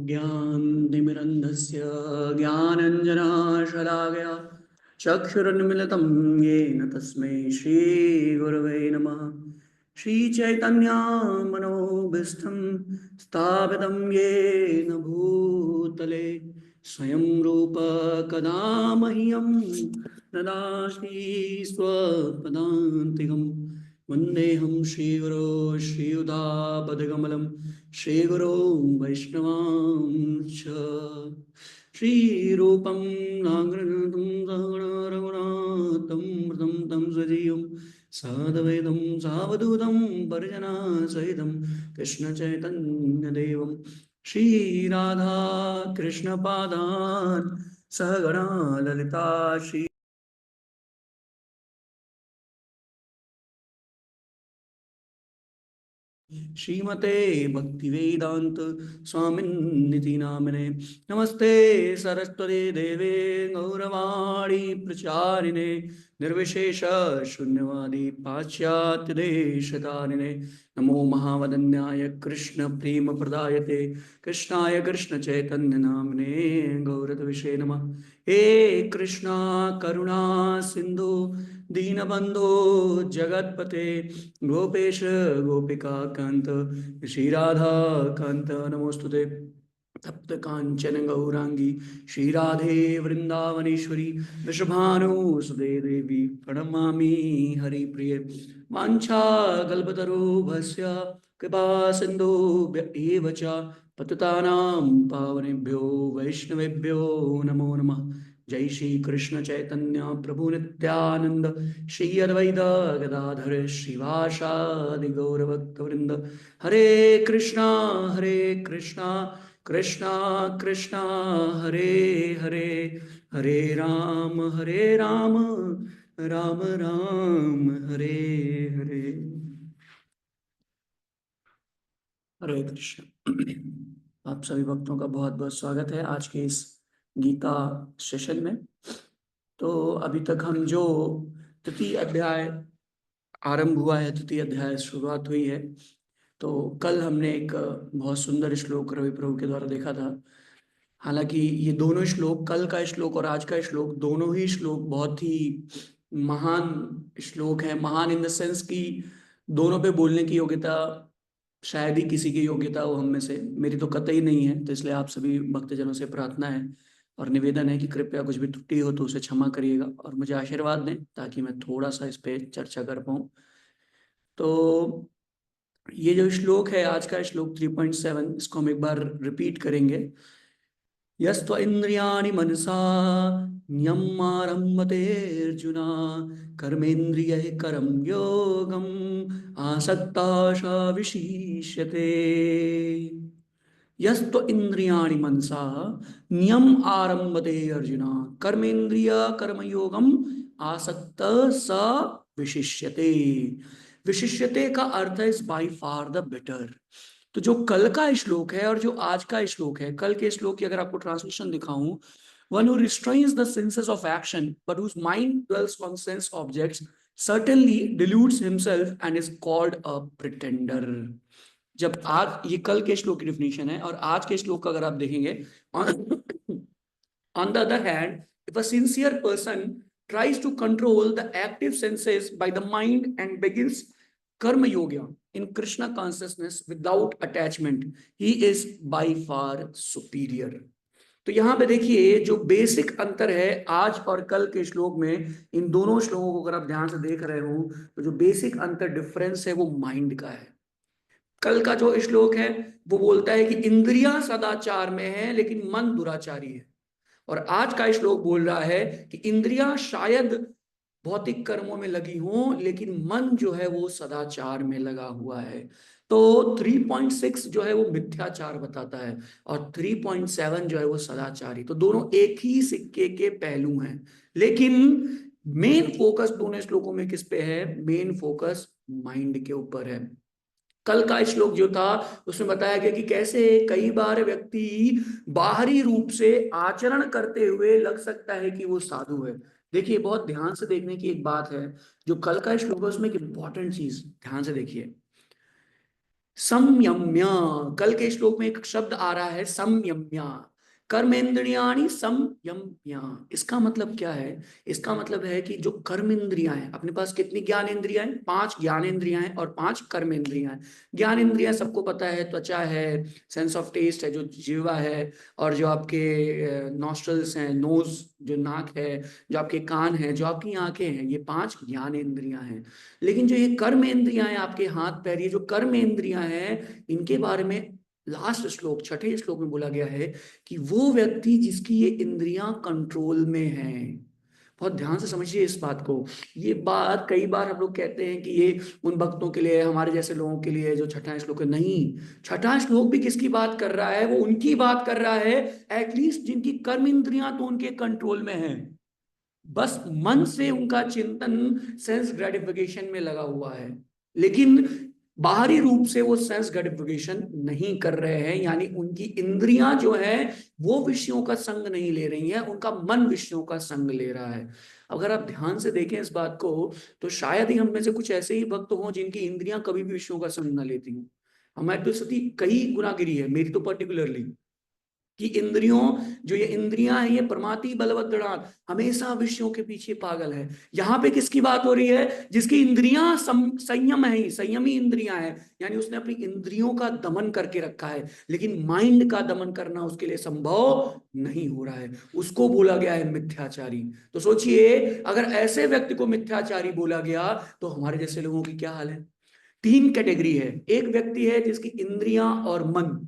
ज्ञानतिमिरन्धस्य ज्ञानञ्जनशलाकया चक्षुरुन्मिलितं येन तस्मै श्रीगुरवे नमः। श्रीचैतन्यमनोभीष्टं स्थापितं येन भूतले स्वयं रूप कदा मह्यं ददाति स्वपदान्तिकम्। वन्देऽहं श्रीगुरो श्रीयुतापदकमलं श्रीगुरो वैष्णवांश्च। श्रीरूपं नागृतं रघुनाथं मृतं तं सजीवं साद्वैतं सावधूतं परिजनसहितं कृष्णचैतन्यदेवं श्रीराधा कृष्णपादान् सहगणा ललिता श्री श्रीमते भक्तिवेदांत स्वामिन्निति नामिने। नमस्ते सरस्वती देवे गौरवाणी प्रचारिणे निर्विशेष शून्यवादी पाश्चात्य देशतारिणे। नमो महावदन्याय कृष्ण प्रेम प्रदायते कृष्णाय कृष्ण चैतन्य नामिने गौरतविषे नमः। हे कृष्णा करुणा सिंधु दीनबंधो जगतपते गोपेश गोपिका कांत श्री राधा कांत नमोस्तुते। तप्त कांचन गौरांगी श्री राधे वृंदावनेश्वरी वृषभानुसुते देवी प्रणमामि हरिप्रिये। वाञ्छा कल्पतरुभ्यश्च कृपा सिन्धुभ्य एव च पतितानां पावनेभ्यो वैष्णवेभ्यो नमो नमः। जय श्री कृष्ण चैतन्य प्रभु नित्यानंद श्री अद्वैत गदाधर श्रीवासादि गौरभक्तवृंद। हरे कृष्णा कृष्णा कृष्णा हरे हरे, हरे राम राम राम हरे हरे। हरे कृष्ण। आप सभी भक्तों का बहुत बहुत स्वागत है आज के इस गीता सेशन में। तो अभी तक हम जो तृतीय अध्याय आरंभ हुआ है, तृतीय अध्याय शुरुआत हुई है। तो कल हमने एक बहुत सुंदर श्लोक रवि प्रभु के द्वारा देखा था। हालांकि ये दोनों श्लोक, कल का श्लोक और आज का श्लोक, दोनों ही श्लोक बहुत ही महान श्लोक है। महान इन द सेंस कि दोनों पे बोलने की योग्यता शायद ही किसी की योग्यता हो हम में से, मेरी तो कतई नहीं है। तो इसलिए आप सभी भक्तजनों से प्रार्थना है और निवेदन है कि कृपया कुछ भी त्रुटि हो तो उसे क्षमा करिएगा और मुझे आशीर्वाद दें ताकि मैं थोड़ा सा इस पे चर्चा कर पाऊँ। तो ये जो श्लोक है, आज का श्लोक 3.7, इसको हम एक बार रिपीट करेंगे। यस्त्व इंद्रियाणि मनसा नियम्मारम्भते अर्जुन कर्मेन्द्रियैः करं योगम् आसक्ता विशिष्यते। यस्त्व इंद्रियाणि मनसा नियम आरम्भते अर्जुन कर्मेन्द्रिय कर्मयोगम आसक्त स विशिष्यते। विशिष्यते का अर्थ है is by far the better. तो जो कल का श्लोक है और जो आज का श्लोक है, कल के श्लोक की अगर आपको ट्रांसलेशन दिखाऊं, one who restrains the senses of action but whose mind dwells on sense objects certainly deludes himself and is called a pretender। जब आज, ये कल के श्लोक की डिफिनेशन है और आज के श्लोक का अगर आप देखेंगे, on the other hand, if a sincere person tries to control the active senses by the mind and begins karma yoga in Krishna consciousness without attachment, he is by far superior। तो यहां पे देखिए जो basic अंतर है आज और कल के श्लोक में, इन दोनों श्लोकों को अगर आप ध्यान से देख रहे हो तो जो बेसिक अंतर डिफरेंस है वो माइंड का है। कल का जो श्लोक है वो बोलता है कि इंद्रियां सदाचार में है लेकिन मन दुराचारी है, और आज का श्लोक बोल रहा है कि इंद्रियां शायद भौतिक कर्मों में लगी हों लेकिन मन जो है वो सदाचार में लगा हुआ है। तो 3.6 जो है वो मिथ्याचार बताता है और 3.7 जो है वो सदाचारी। तो दोनों एक ही सिक्के के पहलू हैं, लेकिन मेन फोकस दोनों श्लोकों में किस पे है? मेन फोकस माइंड के ऊपर है। कल का श्लोक जो था उसमें बताया गया कि कैसे कई बार व्यक्ति बाहरी रूप से आचरण करते हुए लग सकता है कि वो साधु है। देखिए, बहुत ध्यान से देखने की एक बात है, जो कल का श्लोक है उसमें एक इंपॉर्टेंट चीज ध्यान से देखिए। संयम्य, कल के श्लोक में एक शब्द आ रहा है संयम्य, कर्मेंद्रियाणि संयम्य। इसका मतलब क्या है? इसका मतलब है कि जो कर्म इंद्रियां हैं, अपने पास कितनी ज्ञान इंद्रियां हैं? 5 ज्ञान इंद्रियां हैं और 5 कर्म इंद्रियां हैं। ज्ञान इंद्रियां सबको पता है, त्वचा है, सेंस ऑफ टेस्ट है जो जीवा है, और जो आपके नॉस्ट्रल्स हैं, नोज जो नाक है, जो आपके कान है, जो आपकी आंखें हैं, ये 5 ज्ञान इंद्रियां हैं। लेकिन जो ये कर्म इंद्रियां हैं, आपके हाथ पैर, ये जो कर्म इंद्रियां हैं, इनके बारे में लास्ट श्लोक, छठे श्लोक में बोला गया है कि वो व्यक्ति जिसकी ये इंद्रियां कंट्रोल में हैं। बहुत ध्यान से समझिए इस बात को। ये बात कई बार हम लोग कहते हैं कि ये उन भक्तों के लिए, हमारे जैसे लोगों के लिए जो छठा श्लोक है, नहीं। छठा श्लोक भी किसकी बात कर रहा है? वो उनकी बात कर रहा है एटलीस्ट जिनकी कर्म इंद्रियां तो उनके कंट्रोल में है, बस मन से उनका चिंतन सेंस ग्रेटिफिकेशन में लगा हुआ है, लेकिन बाहरी रूप से वो सेंस ग्रेटिफिकेशन नहीं कर रहे हैं। यानी उनकी इंद्रियां जो है वो विषयों का संग नहीं ले रही हैं, उनका मन विषयों का संग ले रहा है। अगर आप ध्यान से देखें इस बात को, तो शायद ही हम में से कुछ ऐसे ही भक्त हों जिनकी इंद्रियां कभी भी विषयों का संग न लेती हूँ। हमारी तो स्थिति कई गुना गिरी है, मेरी तो पर्टिकुलरली, कि इंद्रियों, जो ये इंद्रियां हैं, ये प्रमाति बलवदृढ़, हमेशा विषयों के पीछे पागल है। यहाँ पे किसकी बात हो रही है? जिसकी इंद्रियां संयम है, संयमी इंद्रियां हैं, यानी उसने अपनी इंद्रियों का दमन करके रखा है, लेकिन माइंड का दमन करना उसके लिए संभव नहीं हो रहा है, उसको बोला गया है मिथ्याचारी। तो सोचिए, अगर ऐसे व्यक्ति को मिथ्याचारी बोला गया, तो हमारे जैसे लोगों की क्या हाल है? 3 कैटेगरी है। एक व्यक्ति है जिसकी इंद्रियां और मन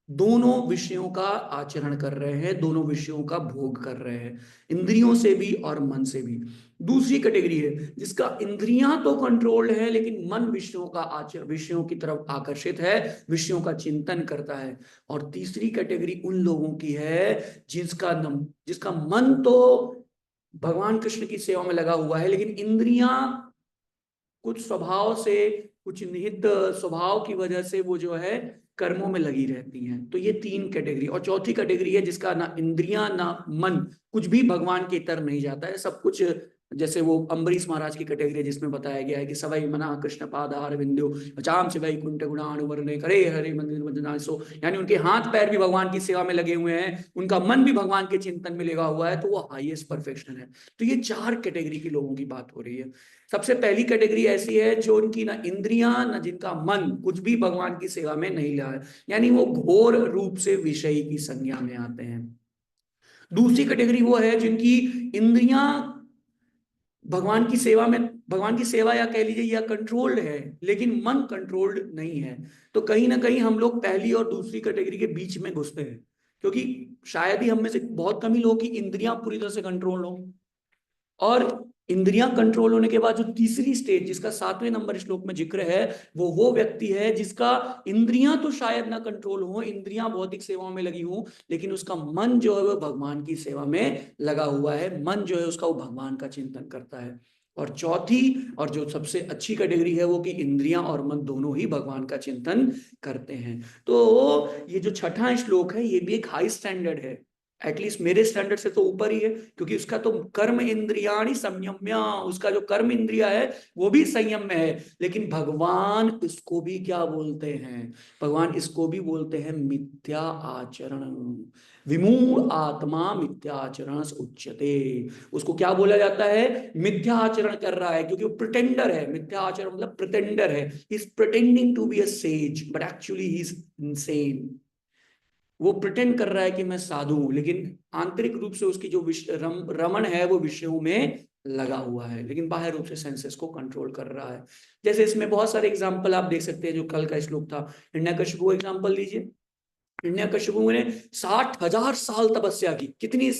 दोनों विषयों का आचरण कर रहे हैं, दोनों विषयों का भोग कर रहे हैं, इंद्रियों से भी और मन से भी। दूसरी कैटेगरी है जिसका इंद्रियां तो कंट्रोल्ड है, लेकिन मन विषयों का आचरण, विषयों की तरफ आकर्षित है, विषयों का चिंतन करता है। और तीसरी कैटेगरी उन लोगों की है जिसका मन तो भगवान कृष्ण की सेवा में लगा हुआ है, लेकिन इंद्रियां कुछ स्वभाव से, कुछ निहित स्वभाव की वजह से वो जो है कर्मों में लगी रहती हैं। तो ये 3 कैटेगरी। और चौथी कैटेगरी है जिसका ना इंद्रियां ना मन कुछ भी भगवान के तरफ नहीं जाता है, सब कुछ, जैसे वो अम्बरीश महाराज की कैटेगरी है जिसमें बताया गया है कि सवै मना कृष्ण पादार विंदु अचाम से वैकुंठ गुणानुवर्णे करे हरे मंदिर वंदनासो, यानी उनके हाथ पैर भी भगवान की सेवा में लगे हुए हैं, उनका मन भी भगवान के चिंतन में लगा हुआ है, तो वो हाईएस्ट परफेक्शन है। तो ये 4 कैटेगरी के लोगों की बात हो रही है। सबसे पहली कैटेगरी ऐसी है जो उनकी ना इंद्रियां ना जिनका मन कुछ भी भगवान की सेवा में नहीं लगा है, यानी वो घोर रूप से विषयी की संज्ञा में आते हैं। दूसरी कैटेगरी वो है जिनकी इंद्रियां भगवान की सेवा में, भगवान की सेवा या कह लीजिए या कंट्रोल्ड है, लेकिन मन कंट्रोल्ड नहीं है। तो कहीं ना कहीं हम लोग पहली और दूसरी कैटेगरी के बीच में घुसते हैं, क्योंकि शायद ही हम में से बहुत कम ही लोग की इंद्रियां पूरी तरह से कंट्रोल हो। और इंद्रियां कंट्रोल होने के बाद जो तीसरी स्टेज, जिसका 7वें नंबर श्लोक में जिक्र है, वो व्यक्ति है जिसका इंद्रियां तो शायद ना कंट्रोल हो, इंद्रियां भौतिक सेवाओं में लगी हो, लेकिन उसका मन जो है वो भगवान की सेवा में लगा हुआ है, मन जो है उसका वो भगवान का चिंतन करता है। और चौथी और जो सबसे अच्छी कैटेगरी है वो कि इंद्रियां और मन दोनों ही भगवान का चिंतन करते हैं। तो ये जो छठा श्लोक है ये भी एक हाई स्टैंडर्ड है, एटलीस्ट मेरे स्टैंडर्ड से तो ऊपर ही है, क्योंकि उसका तो कर्म इंद्रियाणि संयम्य, उसका जो कर्म इंद्रिया है वो भी संयम में है। लेकिन भगवान इसको भी क्या बोलते हैं? भगवान इसको भी बोलते हैं मिथ्या आचरण। विमूढ़ आत्मा मिथ्याचरण उच्यते। उसको क्या बोला जाता है? मिथ्या आचरण कर रहा है, क्योंकि वो प्रिटेंडर है। मिथ्या आचरण मतलब प्रिटेंडर है, he is pretending to be a sage but actually he is insane. वो प्रिटेंड कर रहा है कि मैं साधु हूं, लेकिन आंतरिक रूप से उसकी जो रमण है वो विषयों में लगा हुआ है, लेकिन बाहर रूप से सेंसेस को कंट्रोल कर रहा है। जैसे इसमें बहुत सारे एग्जाम्पल आप देख सकते हैं, जो कल का श्लोक था, हिरण्यकशिपु एग्जाम्पल लीजिए। हिरण्यकशिपु ने 60,000 साल तपस्या की, कितनी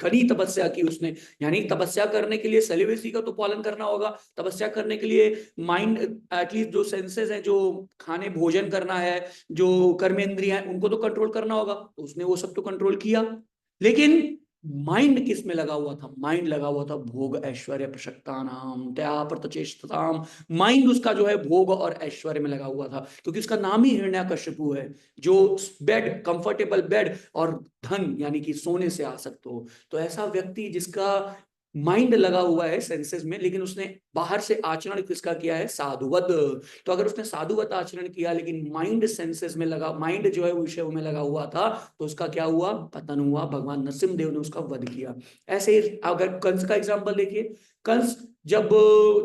घनी तपस्या की उसने। यानी तपस्या करने के लिए सेलिबेसी का तो पालन करना होगा, तपस्या करने के लिए माइंड, एटलीस्ट जो सेंसेस हैं, जो खाने भोजन करना है, जो कर्मेंद्रियां हैं, उनको तो कंट्रोल करना होगा, तो उसने वो सब तो कंट्रोल किया। लेकिन माइंड किस में लगा हुआ था? माइंड लगा हुआ था भोग ऐश्वर्य प्रशक्ता नाम त्या प्रतचेष्टताम। माइंड उसका जो है भोग और ऐश्वर्य में लगा हुआ था, क्योंकि उसका नाम ही हिरण्यकशिपु है, जो बेड, कंफर्टेबल बेड और धन यानी कि सोने से आसक्त हो। तो ऐसा व्यक्ति जिसका माइंड लगा हुआ है सेंसेस में, लेकिन उसने बाहर से आचरण किसका किया है, साधुवत। तो अगर उसने साधुवत आचरण किया लेकिन माइंड सेंसेस में लगा, माइंड जो है विषय में लगा हुआ था, तो उसका क्या हुआ, पतन हुआ, भगवान नरसिंहदेव ने उसका वध किया। ऐसे ही अगर कंस का एग्जांपल देखिए, कंस जब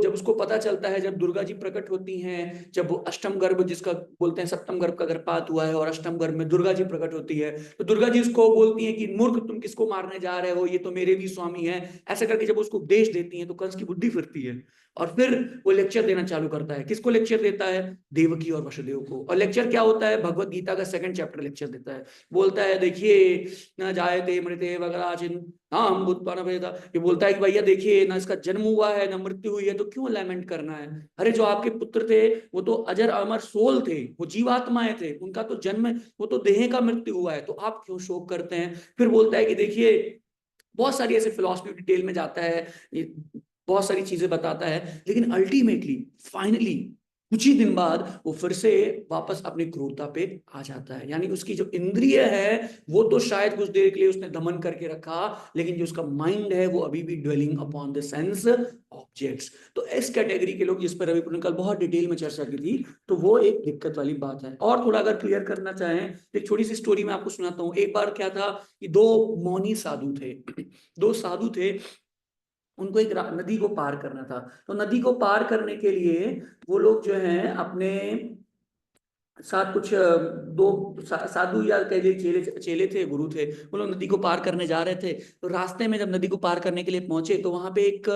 जब उसको पता चलता है, जब दुर्गा जी प्रकट होती हैं, जब वो अष्टम गर्भ जिसका बोलते हैं, सप्तम गर्भ का गर्भपात हुआ है और अष्टम गर्भ में दुर्गा जी प्रकट होती है, तो दुर्गा जी उसको बोलती हैं कि मूर्ख, तुम किसको मारने जा रहे हो, ये तो मेरे भी स्वामी है। ऐसा करके जब उसको उपदेश देती हैं तो कंस की बुद्धि फिरती है और फिर वो लेक्चर देना चालू करता है। किसको लेक्चर देता है, देवकी और वसुदेव को। और लेक्चर क्या होता है, भगवत गीता का 2nd चैप्टर लेक्चर देता है। बोलता है देखिए, न जायते मृते वगराचिन हम भूतपान भेदा, ये बोलता है कि भैया देखिए, ना इसका जन्म हुआ है ना मृत्यु हुई है, तो क्यों लैमेंट करना है। अरे जो आपके पुत्र थे वो तो अजर अमर सोल थे, वो जीवात्माएं थे, उनका तो जन्म, वो तो देह का मृत्यु हुआ है, तो आप क्यों शोक करते हैं। फिर बोलता है कि देखिए, बहुत सारी ऐसे फिलॉसफी डिटेल में जाता है, बहुत सारी चीजें बताता है, लेकिन अल्टीमेटली फाइनली कुछ ही दिन बाद वो फिर से वापस अपनी क्रूरता पे आ जाता है। यानी उसकी जो इंद्रिय है वो तो शायद कुछ देर के लिए उसने दमन करके रखा, लेकिन जो उसका माइंड है वो अभी भी dwelling upon the sense objects. तो इस कैटेगरी के लोग, जिस पर रवि पुणेकल बहुत डिटेल में चर्चा की थी, तो वो एक दिक्कत वाली बात है। और थोड़ा अगर क्लियर करना चाहें तो एक छोटी सी स्टोरी मैं आपको सुनाता हूँ। एक बार क्या था कि दो मौनी साधु थे, दो साधु थे, उनको एक नदी को पार करना था। तो नदी को पार करने के लिए वो लोग जो हैं अपने साथ कुछ दो साधु या कह लीजिए चेले चेले थे, गुरु थे, वो लोग नदी को पार करने जा रहे थे। तो रास्ते में जब नदी को पार करने के लिए पहुंचे तो वहां पे एक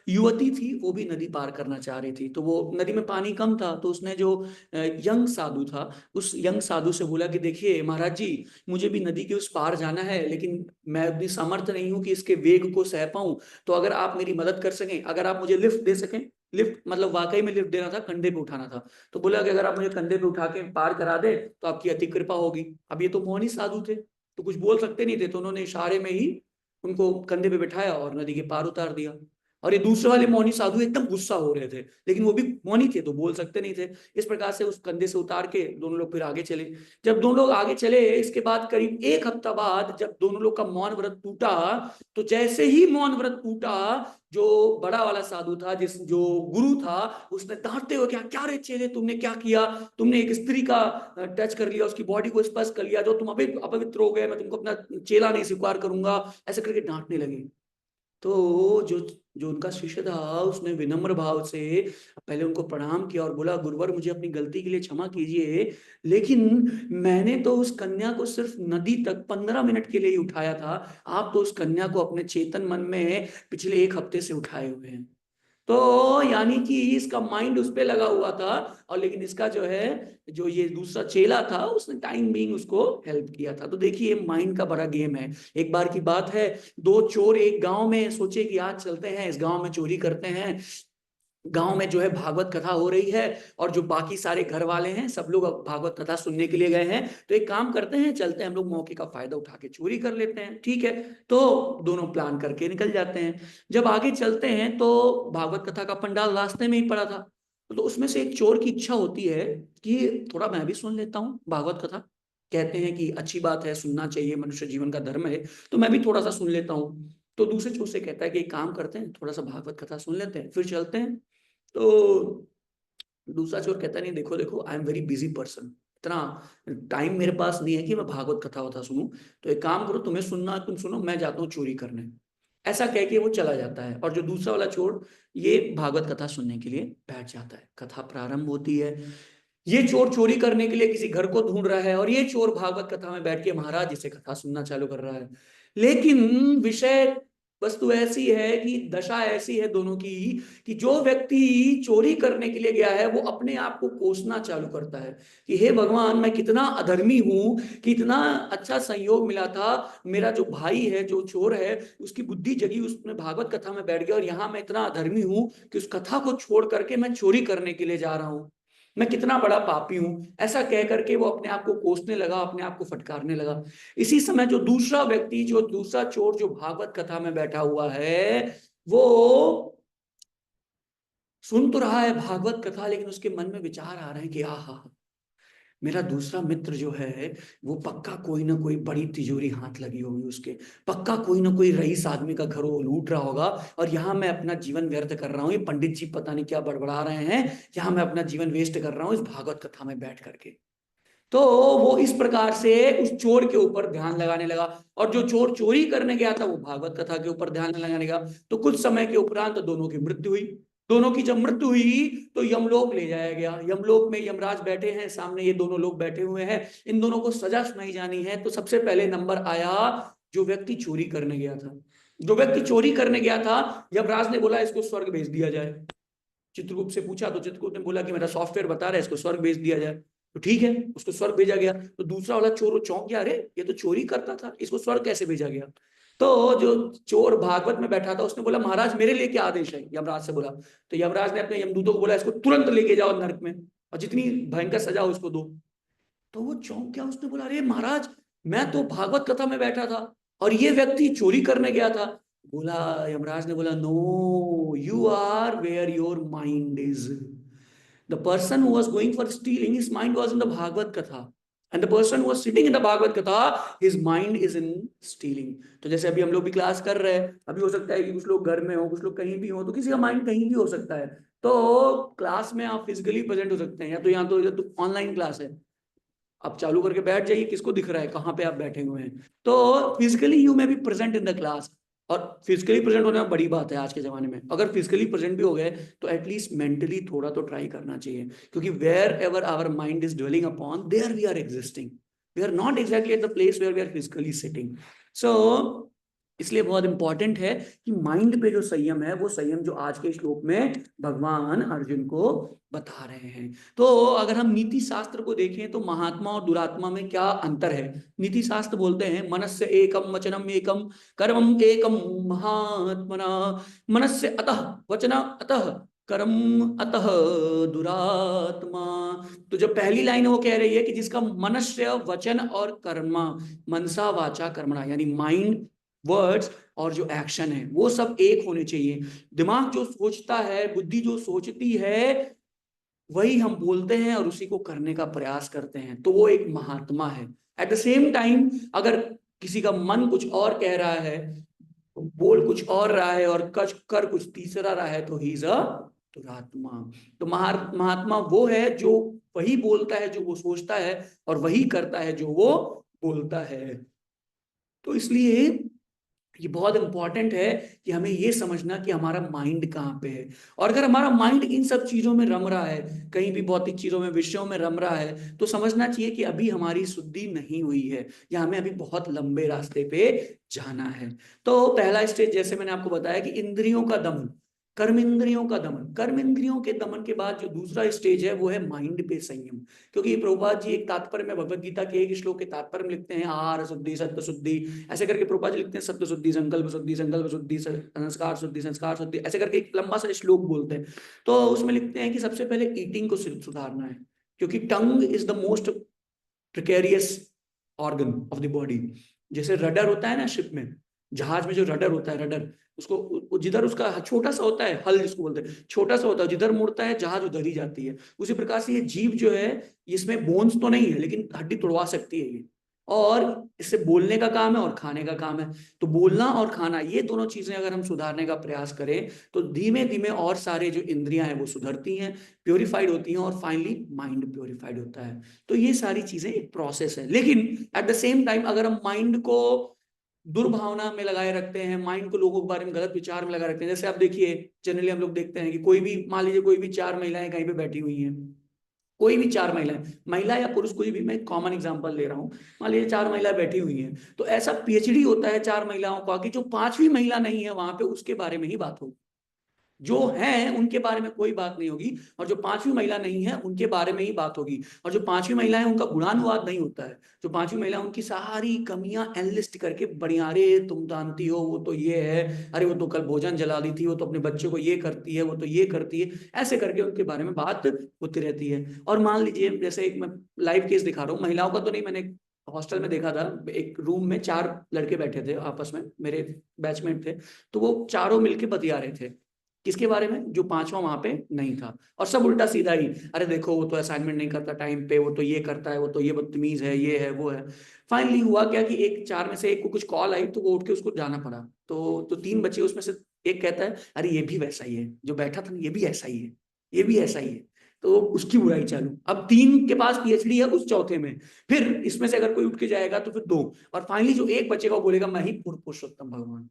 युवती थी, वो भी नदी पार करना चाह रही थी। तो वो नदी में पानी कम था, तो उसने जो यंग साधु था, उस यंग साधु से बोला कि देखिए महाराज जी, मुझे भी नदी के उस पार जाना है, लेकिन मैं उतनी सामर्थ्य नहीं हूं कि इसके वेग को सह पाऊं। तो अगर आप मेरी मदद कर सकें, अगर आप मुझे लिफ्ट दे सकें, लिफ्ट मतलब वाकई में लिफ्ट देना था, कंधे पे उठाना था, तो बोला कि अगर आप मुझे कंधे पे उठा के पार करा दे तो आपकी अति कृपा होगी। अब ये तो मौनी साधु थे, तो कुछ बोल सकते नहीं थे, तो उन्होंने इशारे में ही उनको कंधे पे बिठाया और नदी के पार उतार दिया। और ये दूसरे वाले मौनी साधु एकदम गुस्सा हो रहे थे, लेकिन वो भी मौनी थे तो बोल सकते नहीं थे। इस प्रकार से उस कंधे से उतार के दोनों लोग फिर आगे चले। जब दोनों लोग आगे चले, इसके बाद करीब 1 हफ्ता बाद जब दोनों लोग का मौन व्रत टूटा, तो जैसे ही मौन व्रत टूटा, जो बड़ा वाला साधु था, जिस जो गुरु था, उसने डांटते हुए, क्या क्या रे चेले, तुमने क्या किया, तुमने एक स्त्री का टच कर लिया, उसकी बॉडी को स्पर्श कर लिया, जो तुम अभी अपवित्र हो गए, मैं तुमको अपना चेला नहीं स्वीकार करूंगा, ऐसे करके डांटने लगे। तो जो जो उनका शिष्य था, उसने विनम्र भाव से पहले उनको प्रणाम किया और बोला, गुरुवर मुझे अपनी गलती के लिए क्षमा कीजिए, लेकिन मैंने तो उस कन्या को सिर्फ नदी तक 15 मिनट के लिए ही उठाया था, आप तो उस कन्या को अपने चेतन मन में पिछले 1 हफ्ते से उठाए हुए हैं। तो यानी कि इसका माइंड उस पे लगा हुआ था, और लेकिन इसका जो है, जो ये दूसरा चेला था, उसने टाइम बीइंग उसको हेल्प किया था। तो देखिए माइंड का बड़ा गेम है। एक बार की बात है, दो चोर एक गांव में सोचे कि आज चलते हैं इस गांव में चोरी करते हैं। गांव में जो है भागवत कथा हो रही है, और जो बाकी सारे घर वाले हैं सब लोग भागवत कथा सुनने के लिए गए हैं। तो एक काम करते हैं, चलते हैं हम लोग, मौके का फायदा उठा के चोरी कर लेते हैं, ठीक है। तो दोनों प्लान करके निकल जाते हैं। जब आगे चलते हैं तो भागवत कथा का पंडाल रास्ते में ही पड़ा था। तो उसमें से एक चोर की इच्छा होती है कि थोड़ा मैं भी सुन लेता हूँ भागवत कथा। कहते हैं कि अच्छी बात है, सुनना चाहिए, मनुष्य जीवन का धर्म है, तो मैं भी थोड़ा सा सुन लेता हूँ। तो दूसरे चोर से कहता है कि एक काम करते हैं, थोड़ा सा भागवत कथा सुन लेते हैं फिर चलते हैं। तो दूसरा चोर कहता नहीं, देखो देखो, I am very busy person, इतना टाइम मेरे पास नहीं है कि मैं भागवत कथा वथा सुनूं। तो एक काम करो, तुम्हें सुनना तुम सुनो, मैं जाता हूँ चोरी करने। ऐसा कह के वो चला जाता है, और जो दूसरा वाला चोर ये भागवत कथा सुनने के लिए बैठ जाता है। कथा प्रारंभ होती है, ये चोर चोरी करने के लिए किसी घर को ढूंढ रहा है, और ये चोर भागवत कथा में बैठ के महाराज जिसे कथा सुनना चालू कर रहा है। लेकिन विषय वस्तु ऐसी है कि दशा ऐसी है दोनों की, कि जो व्यक्ति चोरी करने के लिए गया है वो अपने आप को कोसना चालू करता है कि हे भगवान, मैं कितना अधर्मी हूं, कि इतना अच्छा संयोग मिला था, मेरा जो भाई है जो चोर है उसकी बुद्धि जगी, उसने भागवत कथा में बैठ गया, और यहाँ मैं इतना अधर्मी हूं कि उस कथा को छोड़ करके मैं चोरी करने के लिए जा रहा हूं, मैं कितना बड़ा पापी हूं। ऐसा कह करके वो अपने आप को कोसने लगा, अपने आप को फटकारने लगा। इसी समय जो दूसरा व्यक्ति, जो दूसरा चोर जो भागवत कथा में बैठा हुआ है, वो सुन तो रहा है भागवत कथा, लेकिन उसके मन में विचार आ रहे हैं कि आहा, मेरा दूसरा मित्र जो है वो पक्का कोई ना कोई बड़ी तिजोरी हाथ लगी होगी उसके, पक्का कोई ना कोई रईस आदमी का घर वो लूट रहा होगा, और यहाँ मैं अपना जीवन व्यर्थ कर रहा हूँ, ये पंडित जी पता नहीं क्या बड़बड़ा रहे हैं, यहाँ मैं अपना जीवन वेस्ट कर रहा हूँ इस भागवत कथा में बैठ करके। तो वो इस प्रकार से उस चोर के ऊपर ध्यान लगाने लगा, और जो चोर चोरी करने गया था वो भागवत कथा के ऊपर ध्यान लगाने लगा। तो कुछ समय के उपरांत दोनों की मृत्यु हुई। दोनों की जब मृत्यु हुई तो यमलोक ले जाया गया। यमलोक में यमराज बैठे हैं, सामने ये दोनों लोग बैठे हुए हैं, इन दोनों को सजा सुनाई जानी है। तो सबसे पहले नंबर आया जो व्यक्ति चोरी करने गया था। जो व्यक्ति चोरी करने गया था, यमराज ने बोला इसको स्वर्ग भेज दिया जाए। चित्रगुप्त से पूछा तो चित्रगुप्त ने बोला कि मेरा सॉफ्टवेयर बता रहा है इसको स्वर्ग भेज दिया जाए। तो ठीक है, उसको स्वर्ग भेजा गया। तो दूसरा वाला चोर चौंक गया, अरे ये तो चोरी करता था, इसको स्वर्ग कैसे भेजा गया। तो जो चोर भागवत में बैठा था उसने बोला महाराज मेरे लिए क्या आदेश है, यमराज से बोला। तो यमराज ने अपने यमदूतों को बोला इसको तुरंत लेके जाओ नरक में, और जितनी भयंकर सजा हो उसको दो। तो वो चौंक गया, उसने बोला अरे महाराज मैं तो भागवत कथा में बैठा था और ये व्यक्ति चोरी करने गया था। बोला, यमराज ने बोला no, you are where your mind is. The person who was going for stealing, his mind was in the Bhagavat katha, and the person who was sitting in the Bhagavat katha, his mind is in stealing. तो जैसे अभी हम लोग भी class कर रहे हैं, अभी हो सकता है कि कुछ लोग घर में हो, कुछ लोग कहीं भी हो, तो किसी का माइंड कहीं भी हो सकता है। तो क्लास में आप फिजिकली प्रेजेंट हो सकते हैं, या तो यहाँ तो ऑनलाइन क्लास है, आप चालू करके बैठ जाइए, किसको दिख रहा है कहाँ पे आप बैठे हुए हैं। तो फिजिकली यू में be present in the class, और फिजिकली प्रेजेंट होना बड़ी बात है आज के जमाने में। अगर फिजिकली प्रेजेंट भी हो गए तो एटलीस्ट मेंटली थोड़ा तो ट्राई करना चाहिए, क्योंकि wherever our mind is dwelling upon, there we are existing, we are not exactly at the place where we are physically sitting. So इसलिए बहुत इंपॉर्टेंट है कि माइंड पे जो संयम है, वो संयम जो आज के श्लोक में भगवान अर्जुन को बता रहे हैं। तो अगर हम नीति शास्त्र को देखें तो महात्मा और दुरात्मा में क्या अंतर है। नीति शास्त्र बोलते हैं मनस्य एकम वचनम एकम कर्मम एकम महात्मना, मनस्य अतः वचन अतः कर्म अतः दुरात्मा। तो जो पहली लाइन है वो कह रही है कि जिसका मनुष्य वचन और कर्म, मनसा वाचा कर्मणा, यानी माइंड, वर्ड्स और जो एक्शन है वो सब एक होने चाहिए। दिमाग जो सोचता है, बुद्धि जो सोचती है, वही हम बोलते हैं और उसी को करने का प्रयास करते हैं, तो वो एक महात्मा है। एट द सेम टाइम अगर किसी का मन कुछ और कह रहा है, बोल कुछ और रहा है और कर कुछ तीसरा रहा है, तो ही इज अ दुरात्मा। तो महात्मा वो है जो वही बोलता है जो वो सोचता है, और वही करता है जो वो बोलता है। तो इसलिए ये बहुत इंपॉर्टेंट है कि हमें ये समझना कि हमारा माइंड कहाँ पे है। और अगर हमारा माइंड इन सब चीजों में रम रहा है, कहीं भी भौतिक चीजों में, विषयों में रम रहा है, तो समझना चाहिए कि अभी हमारी शुद्धि नहीं हुई है, या हमें अभी बहुत लंबे रास्ते पे जाना है। तो पहला स्टेज जैसे मैंने आपको बताया कि इंद्रियों का दमन, कर्मेंद्रियों का दमन, कर्मेंद्रियों के दमन के बाद जो दूसरा स्टेज है वो है माइंड पे संयम। क्योंकि प्रभुपाद जी एक तात्पर्य में भगवत गीता के एक श्लोक के तात्पर्य में लिखते हैं आहार शुद्धि, सत्य शुद्धि, ऐसे करके प्रभुपाद जी लिखते हैं सत्य शुद्धि, संकल्प शुद्धि, संकल्प शुद्धि, संस्कार शुद्धि, संस्कार शुद्धि, ऐसे करके एक लंबा सा श्लोक बोलते हैं। तो उसमें लिखते हैं कि सबसे पहले ईटिंग को सुधारना है, क्योंकि tongue is the most precarious organ of the body. जैसे रडर होता है ना शिप में, जहाज में जो रडर होता है, रडर उसको जिधर उसका छोटा सा होता है, हल जिसको बोलते हैं, छोटा सा होता है, जिधर मुड़ता है जहाज उधर ही जाती है। उसी प्रकार से ये जीव जो है, इसमें बोन्स तो नहीं है लेकिन हड्डी तोड़वा सकती है ये, और इससे बोलने का काम है और खाने का काम है। तो बोलना और खाना, ये दोनों चीजें अगर हम सुधारने का प्रयास करें तो धीमे धीमे और सारे जो इंद्रियां हैं वो सुधरती हैं, प्योरीफाइड होती हैं, और फाइनली माइंड प्योरीफाइड होता है। तो ये सारी चीजें एक प्रोसेस है। लेकिन एट द सेम टाइम अगर हम माइंड को दुर्भावना में लगाए रखते हैं, माइंड को लोगों के बारे में गलत विचार में लगाए रखते हैं, जैसे आप देखिए जनरली हम लोग देखते हैं कि कोई भी, मान लीजिए कोई भी चार महिलाएं कहीं पे बैठी हुई हैं, कोई भी चार महिलाएं, महिला या पुरुष कोई भी, मैं कॉमन एग्जांपल ले रहा हूं, मान लीजिए चार महिलाएं बैठी हुई हैं, तो ऐसा पीएचडी होता है चार महिलाओं का कि जो पांचवी महिला नहीं है वहां पे उसके बारे में ही बात होगी, जो हैं उनके बारे में कोई बात नहीं होगी, और जो पांचवी महिला नहीं है उनके बारे में ही बात होगी। और जो पांचवी महिला है उनका गुणानुवाद नहीं होता है, जो पांचवी महिला उनकी सारी कमियां एनलिस्ट करके बढ़िया, अरे तुम जानती हो वो तो ये है, अरे वो तो कल भोजन जला दी थी, वो तो अपने बच्चे को ये करती है, वो तो ये करती है, ऐसे करके उनके बारे में बात होती रहती है। और मान लीजिए जैसे एक मैं लाइव केस दिखा रहा हूँ, महिलाओं का तो नहीं, मैंने हॉस्टल में देखा था, एक रूम में चार लड़के बैठे थे आपस में, मेरे बैचमेट थे, तो वो चारों मिलके बतिया रहे थे। किसके बारे में? जो पांचवा वहां पे नहीं था। और सब उल्टा सीधा ही, अरे देखो वो तो असाइनमेंट नहीं करता टाइम पे, वो तो ये करता है, वो तो ये बदतमीज है, ये है वो है। फाइनली हुआ क्या कि एक चार में से एक को कुछ कॉल आई, तो वो उठ के उसको जाना पड़ा। तो तीन बच्चे उसमें से एक कहता है अरे ये भी वैसा ही है, जो बैठा था ये भी ऐसा ही है, ये भी ऐसा ही है। तो उसकी बुराई चालू। अब तीन के पास पीएचडी है उस चौथे में, फिर इसमें से अगर कोई उठ के जाएगा तो फिर दो, और फाइनली जो एक बच्चे का बोलेगा मैं ही पुरुषोत्तम भगवान,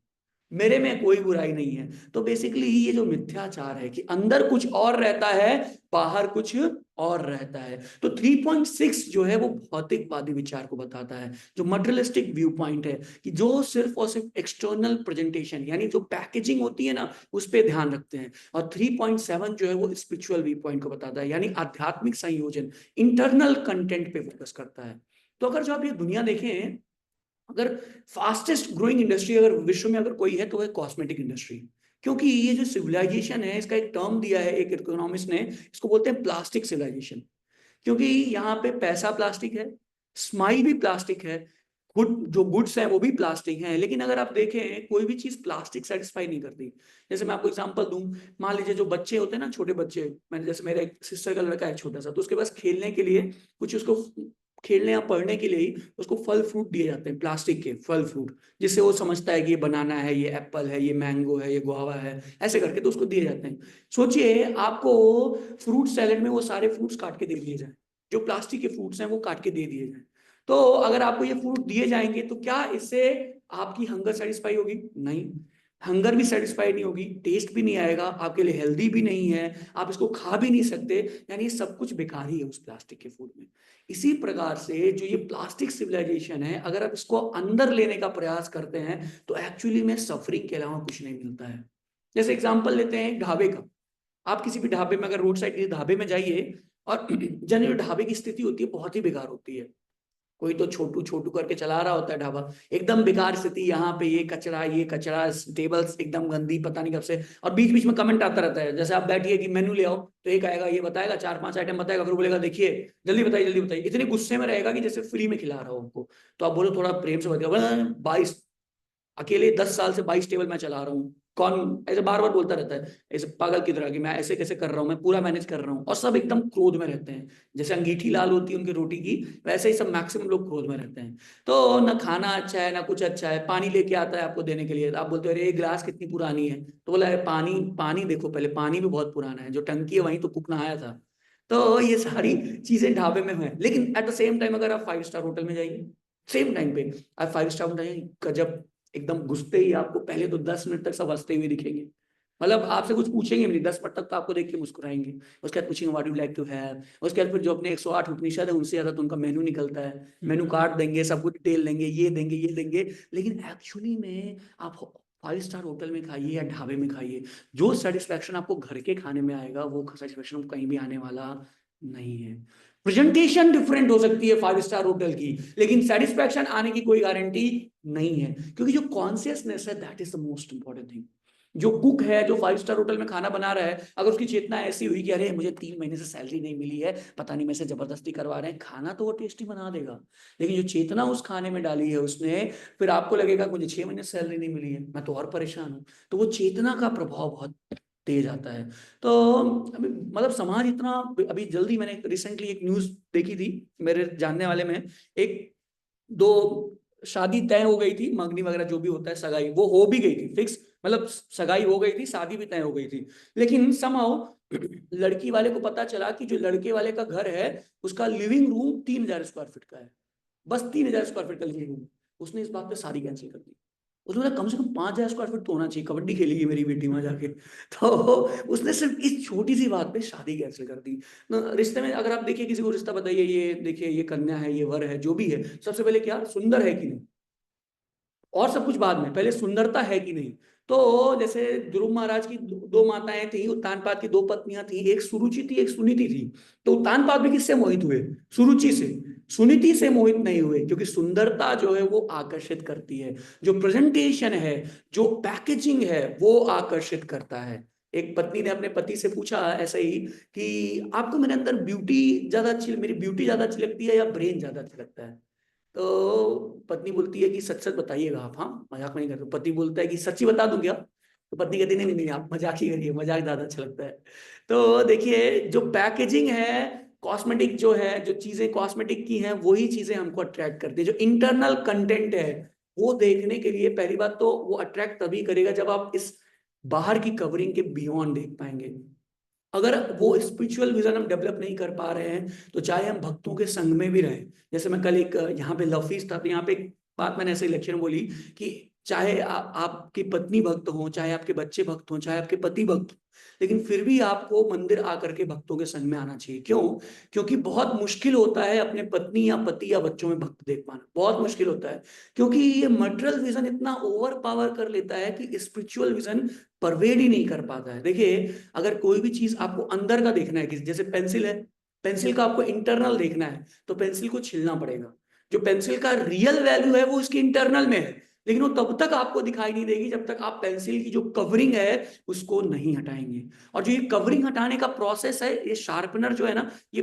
मेरे में कोई बुराई नहीं है। तो बेसिकली ये जो मिथ्याचार है कि अंदर कुछ और रहता है, बाहर कुछ और रहता है। तो 3.6 जो है वो भौतिकवादी विचार को बताता है, जो मटेरियलिस्टिक व्यू पॉइंट है, कि जो सिर्फ और सिर्फ एक्सटर्नल प्रेजेंटेशन यानी जो पैकेजिंग होती है ना उस पर ध्यान रखते हैं। और 3.7 जो है वो स्पिरिचुअल व्यू पॉइंट को बताता है, यानी आध्यात्मिक संयोजन, इंटरनल कंटेंट पे फोकस करता है। तो अगर जो आप ये दुनिया देखें, अगर फास्टेस्ट ग्रोइंग इंडस्ट्री अगर विश्व में अगर कोई है तो है कॉस्मेटिक इंडस्ट्री। क्योंकि ये जो सिविलाइजेशन है, इसका एक टर्म दिया है एक इकोनॉमिस्ट ने, इसको बोलते हैं प्लास्टिक सिविलाइजेशन। क्योंकि यहाँ पे पैसा प्लास्टिक है, स्माइल भी प्लास्टिक है, जो गुड्स हैं वो भी प्लास्टिक हैं। लेकिन अगर आप देखें कोई भी चीज प्लास्टिक सेटिस्फाई नहीं करती। जैसे मैं आपको एग्जांपल दूं, मान लीजिए जो बच्चे होते हैं ना, छोटे बच्चे, मैंने जैसे मेरे एक सिस्टर का लड़का है छोटा सा, तो उसके पास खेलने के लिए कुछ, उसको खेलने या पढ़ने के लिए ही उसको फल फ्रूट दिए जाते हैं, प्लास्टिक के फल फ्रूट, जिससे वो समझता है कि ये बनाना है, ये एप्पल है, ये मैंगो है, ये गुआवा है, ऐसे करके तो उसको दिए जाते हैं। सोचिए आपको फ्रूट सैलेड में वो सारे फ्रूट्स काट के दे दिए जाए, जो प्लास्टिक के फ्रूट्स हैं वो काट के दे दिए जाए, तो अगर आपको ये फ्रूट दिए जाएंगे तो क्या इससे आपकी हंगर सेटिस्फाई होगी? नहीं, हंगर भी सेटिस्फाई नहीं होगी, टेस्ट भी नहीं आएगा, आपके लिए हेल्दी भी नहीं है, आप इसको खा भी नहीं सकते, यानी सब कुछ बेकार ही है उस प्लास्टिक के फूड में। इसी प्रकार से जो ये प्लास्टिक सिविलाइजेशन है, अगर आप इसको अंदर लेने का प्रयास करते हैं तो एक्चुअली में सफरिंग के अलावा कुछ नहीं मिलता है। जैसे एग्जाम्पल लेते हैं ढाबे का, आप किसी भी ढाबे में, अगर रोड साइड किसी ढाबे में जाइए, और जनरली ढाबे की स्थिति होती है बहुत ही बेकार होती है। कोई तो छोटू छोटू करके चला रहा होता है ढाबा, एकदम बेकार स्थिति, यहाँ पे ये कचरा, टेबल्स एकदम गंदी, पता नहीं कब से। और बीच बीच में कमेंट आता रहता है, जैसे आप बैठिए कि मेनू ले आओ, तो एक आएगा ये बताएगा, चार पांच आइटम बताएगा, फिर बोलेगा देखिए जल्दी बताइए, इतने गुस्से में रहेगा कि जैसे फ्री में खिला रहा हो उनको। तो आप बोलो थोड़ा प्रेम से बताइए, 22, अकेले 10 साल से 22 टेबल मैं चला रहा हूँ, कौन ऐसे बार बार बोलता रहता है ऐसे पागल की तरह कि मैं ऐसे कैसे कर रहा हूँ, मैं पूरा मैनेज कर रहा हूँ, और सब एकदम क्रोध में रहते हैं। जैसे अंगीठी लाल होती है उनकी रोटी की, वैसे ही सब मैक्सिमम लोग क्रोध में रहते हैं। तो ना खाना अच्छा है ना कुछ अच्छा है, पानी लेके आता है आपको देने के लिए, आप बोलते हो अरे ये गिलास कितनी पुरानी है, तो बोला है पानी, पानी देखो पहले, पानी भी बहुत पुराना है, जो टंकी है वहीं तो कुक नहाया था। तो ये सारी चीजें ढाबे में है। लेकिन एट द सेम टाइम अगर आप 5 स्टार होटल में जाइए, सेम टाइम पे आप 5 स्टार होटल जाइए, गजब, एकदम घुसते ही आपको पहले तो 10 मिनट तक सब हंसते हुए दिखेंगे, मतलब आपसे कुछ पूछेंगे भी नहीं, 10 मिनट तक तो आपको देख के मुस्कुराएंगे। उसके बाद पूछेंगे what you like to have, उसके बाद फिर जो अपने 108 उपनिषद है उनसे ज्यादा तो उनका मेनू निकलता है, मेनू कार्ड देंगे, सब कुछ डिटेल देंगे, ये देंगे ये देंगे। लेकिन एक्चुअली में आप 5 स्टार होटल में खाइए या ढाबे में खाइए, जो सेटिस्फेक्शन आपको घर के खाने में आएगा वो सेटिस्फेक्शन कहीं भी आने वाला नहीं है। प्रेजेंटेशन डिफरेंट हो सकती है 5 स्टार होटल की, लेकिन सेटिस्फेक्शन आने की कोई गारंटी नहीं है, क्योंकि जो कॉन्शियसनेस है that is the most important thing. जो कुक है, जो 5 स्टार होटल में खाना बना रहा है, अगर उसकी चेतना ऐसी हुई कि अरे मुझे 3 महीने से सैलरी नहीं मिली है, पता नहीं मेरे से जबरदस्ती करवा रहे हैं, खाना तो वो टेस्टी बना देगा। लेकिन जो चेतना उस खाने में डाली है उसने, फिर आपको लगेगा मुझे 6 महीने से सैलरी नहीं मिली है, मैं तो और परेशान हूँ। तो वो चेतना का प्रभाव बहुत तेज आता है। तो अभी मतलब समाज इतना, अभी जल्दी मैंने रिसेंटली एक न्यूज देखी थी, मेरे जानने वाले में एक दो शादी तय हो गई थी, मंगनी वगैरह जो भी होता है, सगाई वो हो भी गई थी फिक्स, मतलब सगाई हो गई थी, शादी भी तय हो गई थी। लेकिन समहाउ लड़की वाले को पता चला कि जो लड़के वाले का घर है उसका लिविंग रूम 3,000 स्क्वायर फीट का है, बस 3,000 स्क्वायर फीट का लिविंग रूम। उसने इस बात पे शादी कैंसिल कर दी। उसने बोला कम से कम 5,000 स्क्वायर फीट तो होना चाहिए, कबड्डी खेलेगी मेरी बेटी वहां जाके। तो उसने सिर्फ इस छोटी सी बात पे शादी कैंसिल कर दी। रिश्ते में अगर आप देखिए, किसी को रिश्ता बताइए, ये देखिए ये कन्या है, ये वर है, जो भी है, सबसे पहले क्या, सुंदर है कि नहीं, और सब कुछ बाद में, पहले सुंदरता है कि नहीं। तो जैसे ध्रुव महाराज की दो माताएं थी, उत्तानपाद की 2 पत्नियां थी, एक सुरुचि थी एक सुनीति थी। तो उत्तानपाद भी किससे मोहित हुए? सुरुचि से। सुनीति से मोहित नहीं हुए, क्योंकि सुंदरता जो है वो आकर्षित करती है, जो प्रेजेंटेशन है, जो पैकेजिंग है वो आकर्षित करता है। एक पत्नी ने अपने पति से पूछा ऐसा ही कि आपको मेरे अंदर ब्यूटी ज्यादा अच्छी, मेरी ब्यूटी ज्यादा अच्छी लगती है या ब्रेन ज्यादा अच्छा लगता है? तो पत्नी बोलती है कि सच सच बताइएगा आप, हाँ मजाक नहीं करते। पति बोलता है कि सच्ची बता दूं क्या? तो पत्नी कहती नहीं नहीं नहीं, आप मजाक ही करिए, मजाक ज्यादा अच्छा लगता है। तो देखिए जो पैकेजिंग है, कॉस्मेटिक जो है, जो चीजें कॉस्मेटिक की हैं वही चीजें हमको अट्रैक्ट करती है। जो इंटरनल कंटेंट है वो देखने के लिए पहली बात तो वो अट्रैक्ट तभी करेगा जब आप इस बाहर की कवरिंग के बियॉन्ड देख पाएंगे। अगर वो स्पिरिचुअल विजन हम डेवलप नहीं कर पा रहे हैं तो चाहे हम भक्तों के संग में भी रहे, जैसे मैं कल एक यहाँ पे लव फीस्ट था तो यहाँ पे एक बात मैंने ऐसे लेक्चर में बोली कि चाहे आपकी पत्नी भक्त हो, चाहे आपके बच्चे भक्त हो, चाहे आपके पति भक्त हो, लेकिन फिर भी आपको मंदिर आकर के भक्तों के संग में आना चाहिए। क्यों? क्योंकि बहुत मुश्किल होता है अपने पत्नी या पति या बच्चों में भक्त देख पाना, बहुत मुश्किल होता है। क्योंकि ये मटेरियल विजन इतना ओवर पावर कर लेता है कि स्पिरिचुअल विजन परवेड ही नहीं कर पाता है। देखिए अगर कोई भी चीज आपको अंदर का देखना है, जैसे पेंसिल है, पेंसिल का आपको इंटरनल देखना है तो पेंसिल को छीलना पड़ेगा। जो पेंसिल का रियल वैल्यू है वो इसके इंटरनल में है, लेकिन वो तब तक आपको दिखाई नहीं देगी जब तक आप पेंसिल की जो कवरिंग है उसको नहीं हटाएंगे। और जो ये कवरिंग हटाने का प्रोसेस है, ये शार्पनर जो है ना, ये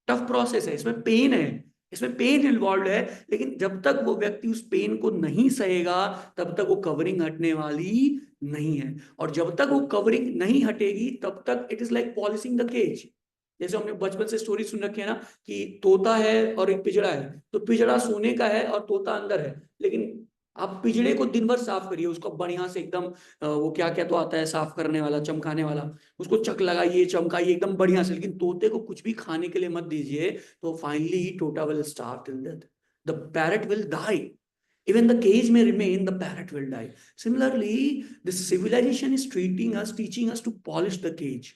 टफ प्रोसेस है, इसमें पेन है, इसमें पेन इन्वॉल्व है। लेकिन जब तक वो व्यक्ति उस पेन को नहीं सहेगा तब तक वो कवरिंग हटने वाली नहीं है। और जब तक वो कवरिंग नहीं हटेगी तब तक it is like polishing the cage. जैसे हमने बचपन से स्टोरी सुन रखी है ना कि तोता है और एक पिजड़ा है, तो पिजड़ा सोने का है और तोता अंदर है। लेकिन आप पिजड़े को दिन भर साफ करिए, उसको बढ़िया से एकदम वो क्या क्या तो आता है साफ करने वाला, चमकाने वाला, उसको चक लगाइए, चमकाइए एकदम बढ़िया से, लेकिन तोते को कुछ भी खाने के लिए मत दीजिए तो फाइनली तोता will starve till death, the parrot will die, even the cage may remain, the parrot will die. Similarly, this civilization is treating us, teaching us to polish the cage.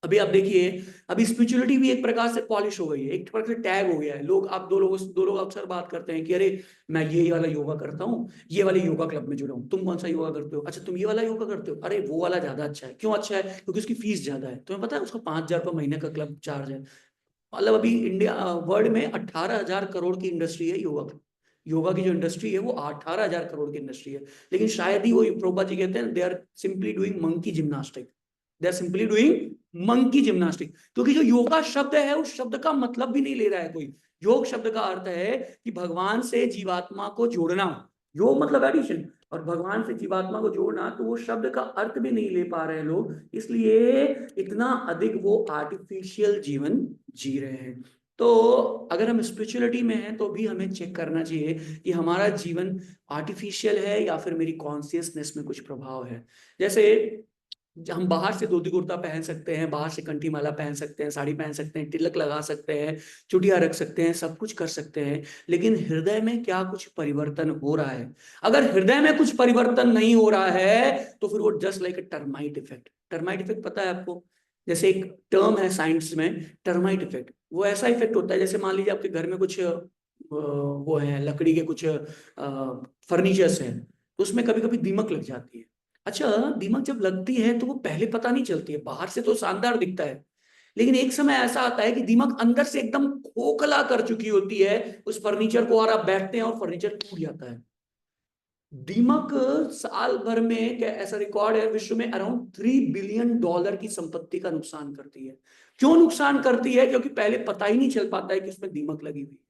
अभी आप देखिए, अभी स्पिरिचुअलिटी भी एक प्रकार से polish हो गई है, एक प्रकार से टैग हो गया है। लोग, आप दो लोग अक्सर बात करते हैं कि अरे मैं ये वाला योगा करता हूँ, ये वाले योगा क्लब में जुड़ा हूँ, तुम कौन सा योगा करते हो? अच्छा तुम ये वाला योगा करते हो, अरे वो वाला ज्यादा अच्छा है। क्यों अच्छा है? क्योंकि उसकी फीस ज्यादा है। तुम्हें पता है उसका 5,000 रुपये महीने का क्लब चार्ज है। मतलब अभी इंडिया वर्ल्ड में 18,000 करोड़ की इंडस्ट्री है योगा की। योगा की जो इंडस्ट्री है वो 18,000 करोड़ की इंडस्ट्री है। लेकिन शायद ही वो, प्रभुपाद जी कहते हैं, they are simply doing monkey gymnastic, they are simply doing monkey gymnastic. क्योंकि जो योगा शब्द है उस शब्द का मतलब भी नहीं ले रहा है कोई। योग शब्द का अर्थ है कि भगवान से जीवात्मा को जोड़ना, योग मतलब एडिशन, और भगवान से जीवात्मा को जोड़ना, तो वो शब्द का अर्थ भी नहीं ले पा रहे हैं लोग, इसलिए इतना अधिक वो आर्टिफिशियल जीवन जी रहे हैं। तो अगर हम स्पिरिचुअलिटी में हैं तो भी हमें चेक करना चाहिए कि हमारा जीवन आर्टिफिशियल है या फिर मेरी कॉन्शियसनेस में कुछ प्रभाव है। जैसे हम बाहर से धोती कुर्ता पहन सकते हैं, बाहर से कंठी माला पहन सकते हैं, साड़ी पहन सकते हैं, तिलक लगा सकते हैं, चुटिया रख सकते हैं, सब कुछ कर सकते हैं, लेकिन हृदय में क्या कुछ परिवर्तन हो रहा है? अगर हृदय में कुछ परिवर्तन नहीं हो रहा है तो फिर वो जस्ट लाइक अ टर्माइट इफेक्ट। टर्माइट इफेक्ट पता है आपको? जैसे एक टर्म है साइंस में, टर्माइट इफेक्ट। वो ऐसा इफेक्ट होता है जैसे मान लीजिए आपके घर में कुछ वो है, लकड़ी के कुछ फर्नीचर्स हैं, तो उसमें कभी कभी दीमक लग जाती है। अच्छा, दीमक जब लगती है तो वो पहले पता नहीं चलती है, बाहर से तो शानदार दिखता है, लेकिन एक समय ऐसा आता है कि दीमक अंदर से एकदम खोखला कर चुकी होती है उस फर्नीचर को, और आप बैठते हैं और फर्नीचर टूट जाता है। दीमक साल भर में, क्या ऐसा रिकॉर्ड है, विश्व में अराउंड $3 बिलियन की संपत्ति का नुकसान करती है। क्यों नुकसान करती है? क्योंकि पहले पता ही नहीं चल पाता है कि उसमें दीमक लगी हुई है,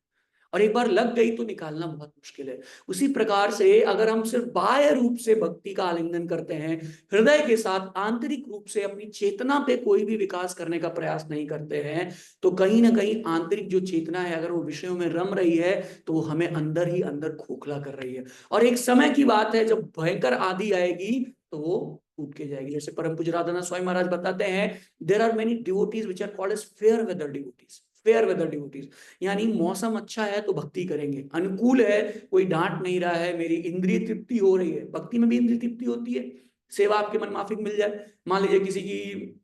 और एक बार लग गई तो निकालना बहुत मुश्किल है। उसी प्रकार से अगर हम सिर्फ बाह्य रूप से भक्ति का आलिंगन करते हैं, हृदय के साथ आंतरिक रूप से अपनी चेतना पे कोई भी विकास करने का प्रयास नहीं करते हैं, तो कहीं ना कहीं आंतरिक जो चेतना है अगर वो विषयों में रम रही है तो वो हमें अंदर ही अंदर खोखला कर रही है। और एक समय की बात है जब भयंकर आंधी आएगी तो वो टूट के जाएगी। जैसे परम पूज्य राधानाथ स्वामी महाराज बताते हैं, there are many devotees which are called as fair weather devotees. Fair weather devotees यानी मौसम अच्छा है तो भक्ति करेंगे, अनुकूल है, कोई डांट नहीं रहा है, मेरी इंद्रिय तृप्ति हो रही है। भक्ति में भी इंद्रिय तृप्ति होती है, सेवा आपके मन माफिक मिल जाए। मान लीजिए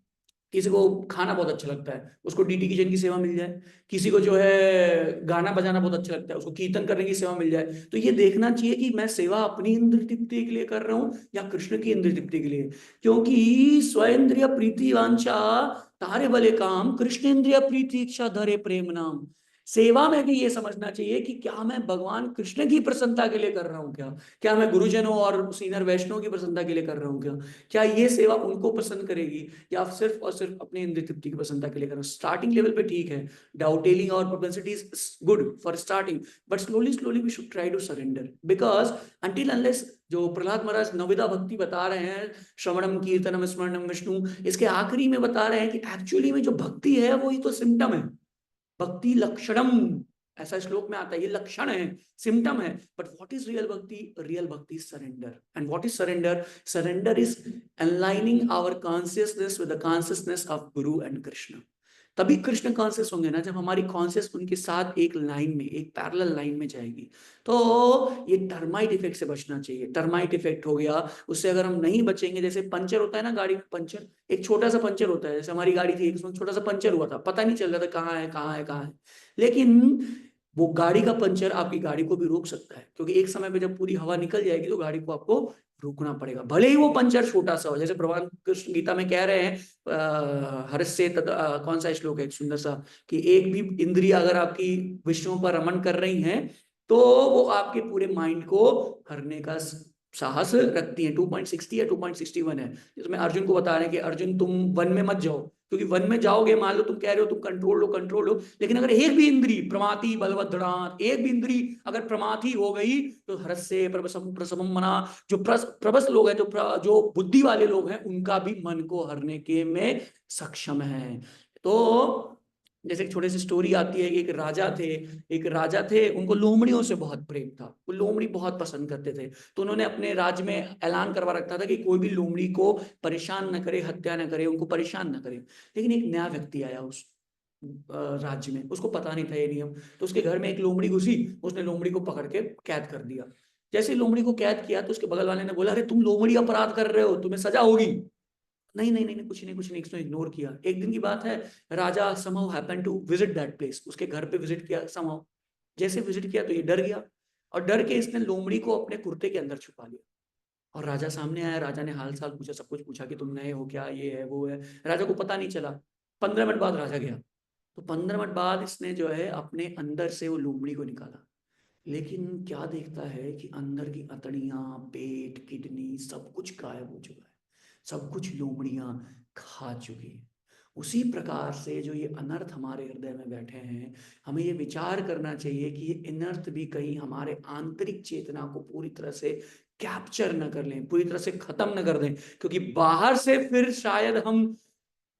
किसी को खाना बहुत अच्छा लगता है, उसको डीटी किचन की सेवा मिल जाए। किसी को जो है गाना बजाना बहुत अच्छा लगता है, उसको कीर्तन करने की सेवा मिल जाए। तो ये देखना चाहिए कि मैं सेवा अपनी इंद्रिय तृप्ति के लिए कर रहा हूँ या कृष्ण की इंद्रिय तृप्ति के लिए। क्योंकि स्वइंद्रिय प्रीति वांछा तारे भले काम, कृष्ण इंद्रिय प्रीति इच्छा धरे प्रेम नाम। सेवा में भी ये समझना चाहिए कि क्या मैं भगवान कृष्ण की प्रसन्नता के लिए कर रहा हूँ, क्या मैं गुरुजनों और सीनियर वैष्णव की प्रसन्नता के लिए कर रहा हूँ, क्या ये सेवा उनको पसंद करेगी, या सिर्फ और सिर्फ अपनी इंद्रिय तृप्ति की प्रसन्नता के लिए कर रहा हूँ। स्टार्टिंग लेवल पे ठीक है, डाउटेलिंग और propensity is good for starting, but slowly slowly we should try to surrender, because until unless, जो प्रहलाद महाराज नविदा भक्ति बता रहे हैं, श्रवणम कीर्तनम स्मरणम विष्णु, इसके आखिरी में बता रहे हैं कि एक्चुअली में जो भक्ति है वो ही तो सिम्टम है, भक्ति लक्षणम, ऐसा श्लोक में आता है, ये लक्षण है, सिम्टम है, but what is real bhakti? Real bhakti surrender. And what is surrender? Surrender is aligning our consciousness with the consciousness of guru and Krishna. तभी कृष्ण कॉन्शियस होंगे ना, जब हमारी कॉन्शियस उनके साथ एक लाइन में, एक पैरेलल लाइन में जाएगी। तो ये टर्माइट इफेक्ट से बचना चाहिए। टर्माइट इफेक्ट हो गया, उससे अगर हम नहीं बचेंगे, जैसे पंचर होता है ना गाड़ी में, पंचर, एक छोटा सा पंचर होता है, जैसे हमारी गाड़ी थी, उसमें छोटा सा पंचर हुआ था, पता नहीं चल रहा था कहाँ है कहाँ है कहाँ है, लेकिन वो गाड़ी का पंचर आपकी गाड़ी को भी रोक सकता है, क्योंकि एक समय पे जब पूरी हवा निकल जाएगी तो गाड़ी को आपको रोकना पड़ेगा, भले ही वो पंचर छोटा सा हो। जैसे भगवान कृष्ण गीता में कह रहे हैं, हर्षे कौन सा श्लोक है एक सुंदर सा, कि एक भी इंद्रिय अगर आपकी विषयों पर रमण कर रही हैं तो वो आपके पूरे माइंड को हरने का साहस रखती है। 2.60 या 2.61 है, जिसमें अर्जुन को बता रहे हैं कि अर्जुन तुम वन में मत जाओ, क्योंकि वन में जाओगे, मान लो तुम कह रहे हो तुम कंट्रोल लो, लेकिन अगर एक भी इंद्री प्रमाती बलवदृढ़, एक भी इंद्री अगर प्रमाथी हो गई तो हरस्य प्रसमम मना, जो प्रबस लोग हैं, जो बुद्धि वाले लोग हैं, उनका भी मन को हरने के में सक्षम है। तो जैसे एक छोटी सी स्टोरी आती है, एक राजा थे, उनको लोमड़ियों से बहुत प्रेम था, वो लोमड़ी बहुत पसंद करते थे, तो उन्होंने अपने राज्य में ऐलान करवा रखा था कि कोई भी लोमड़ी को परेशान न करे, हत्या न करे, उनको परेशान न करे। लेकिन एक नया व्यक्ति आया उस राज्य में, उसको पता नहीं था ये नियम, तो उसके घर में एक लोमड़ी घुसी, उसने लोमड़ी को पकड़ के कैद कर दिया। जैसे लोमड़ी को कैद किया तो उसके बगल वाले ने बोला, अरे तुम लोमड़ी अपराध कर रहे हो, तुम्हें सजा होगी। नहीं नहीं नहीं, कुछ नहीं, इसने इग्नोर किया। एक दिन की बात है, राजा somehow happened to visit that place, उसके घर पे विजिट किया somehow। जैसे विजिट किया तो ये डर गया, और डर के इसने लोमड़ी को अपने कुर्ते के अंदर छुपा लिया। और राजा सामने आया, राजा ने हाल साल पूछा, सब कुछ पूछा कि तुम नए हो क्या, ये है वो है, राजा को पता नहीं चला। 15 मिनट बाद राजा गया, तो 15 मिनट बाद इसने जो है अपने अंदर से वो लोमड़ी को निकाला, लेकिन क्या देखता है कि अंदर की अतड़ियां, पेट, किडनी सब कुछ गायब हो चुका है, सब कुछ लोमड़ियां खा चुकी हैं। उसी प्रकार से जो ये अनर्थ हमारे हृदय में बैठे हैं, हमें ये विचार करना चाहिए कि ये अनर्थ भी कहीं हमारे आंतरिक चेतना को पूरी तरह से कैप्चर न कर लें, पूरी तरह से खत्म न कर दें, क्योंकि बाहर से फिर शायद हम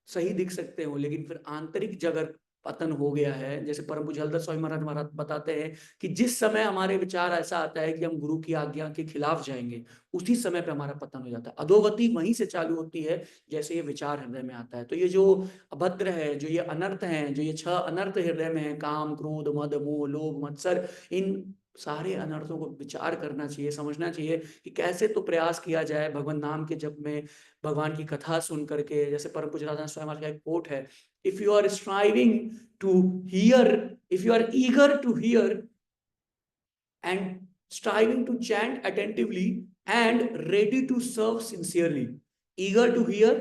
सही दिख सकते हो, लेकिन फिर आंतरिक जगत पतन हो गया है। जैसे परम पूज्य हलदर स्वामी महाराज बताते हैं कि जिस समय हमारे विचार ऐसा आता है कि हम गुरु की आज्ञा के खिलाफ जाएंगे, उसी समय पे हमारा पतन हो जाता है। अधोगति वहीं से चालू होती है, जैसे ये विचार हृदय में आता है। तो ये जो अभद्र है, जो ये अनर्थ है, जो ये 6 अनर्थ हृदय में है, काम, क्रोध, मद, मोह, लोभ, मत्सर, इन सारे अनर्थों को विचार करना चाहिए, समझना चाहिए कि कैसे तो प्रयास किया जाए भगवान नाम के जप में, भगवान की कथा सुन करके। जैसे परम पूज्य राधा स्वयं का एक कोट है, if you are striving to hear, if you are eager to hear and striving to chant attentively and ready to serve sincerely, eager to hear,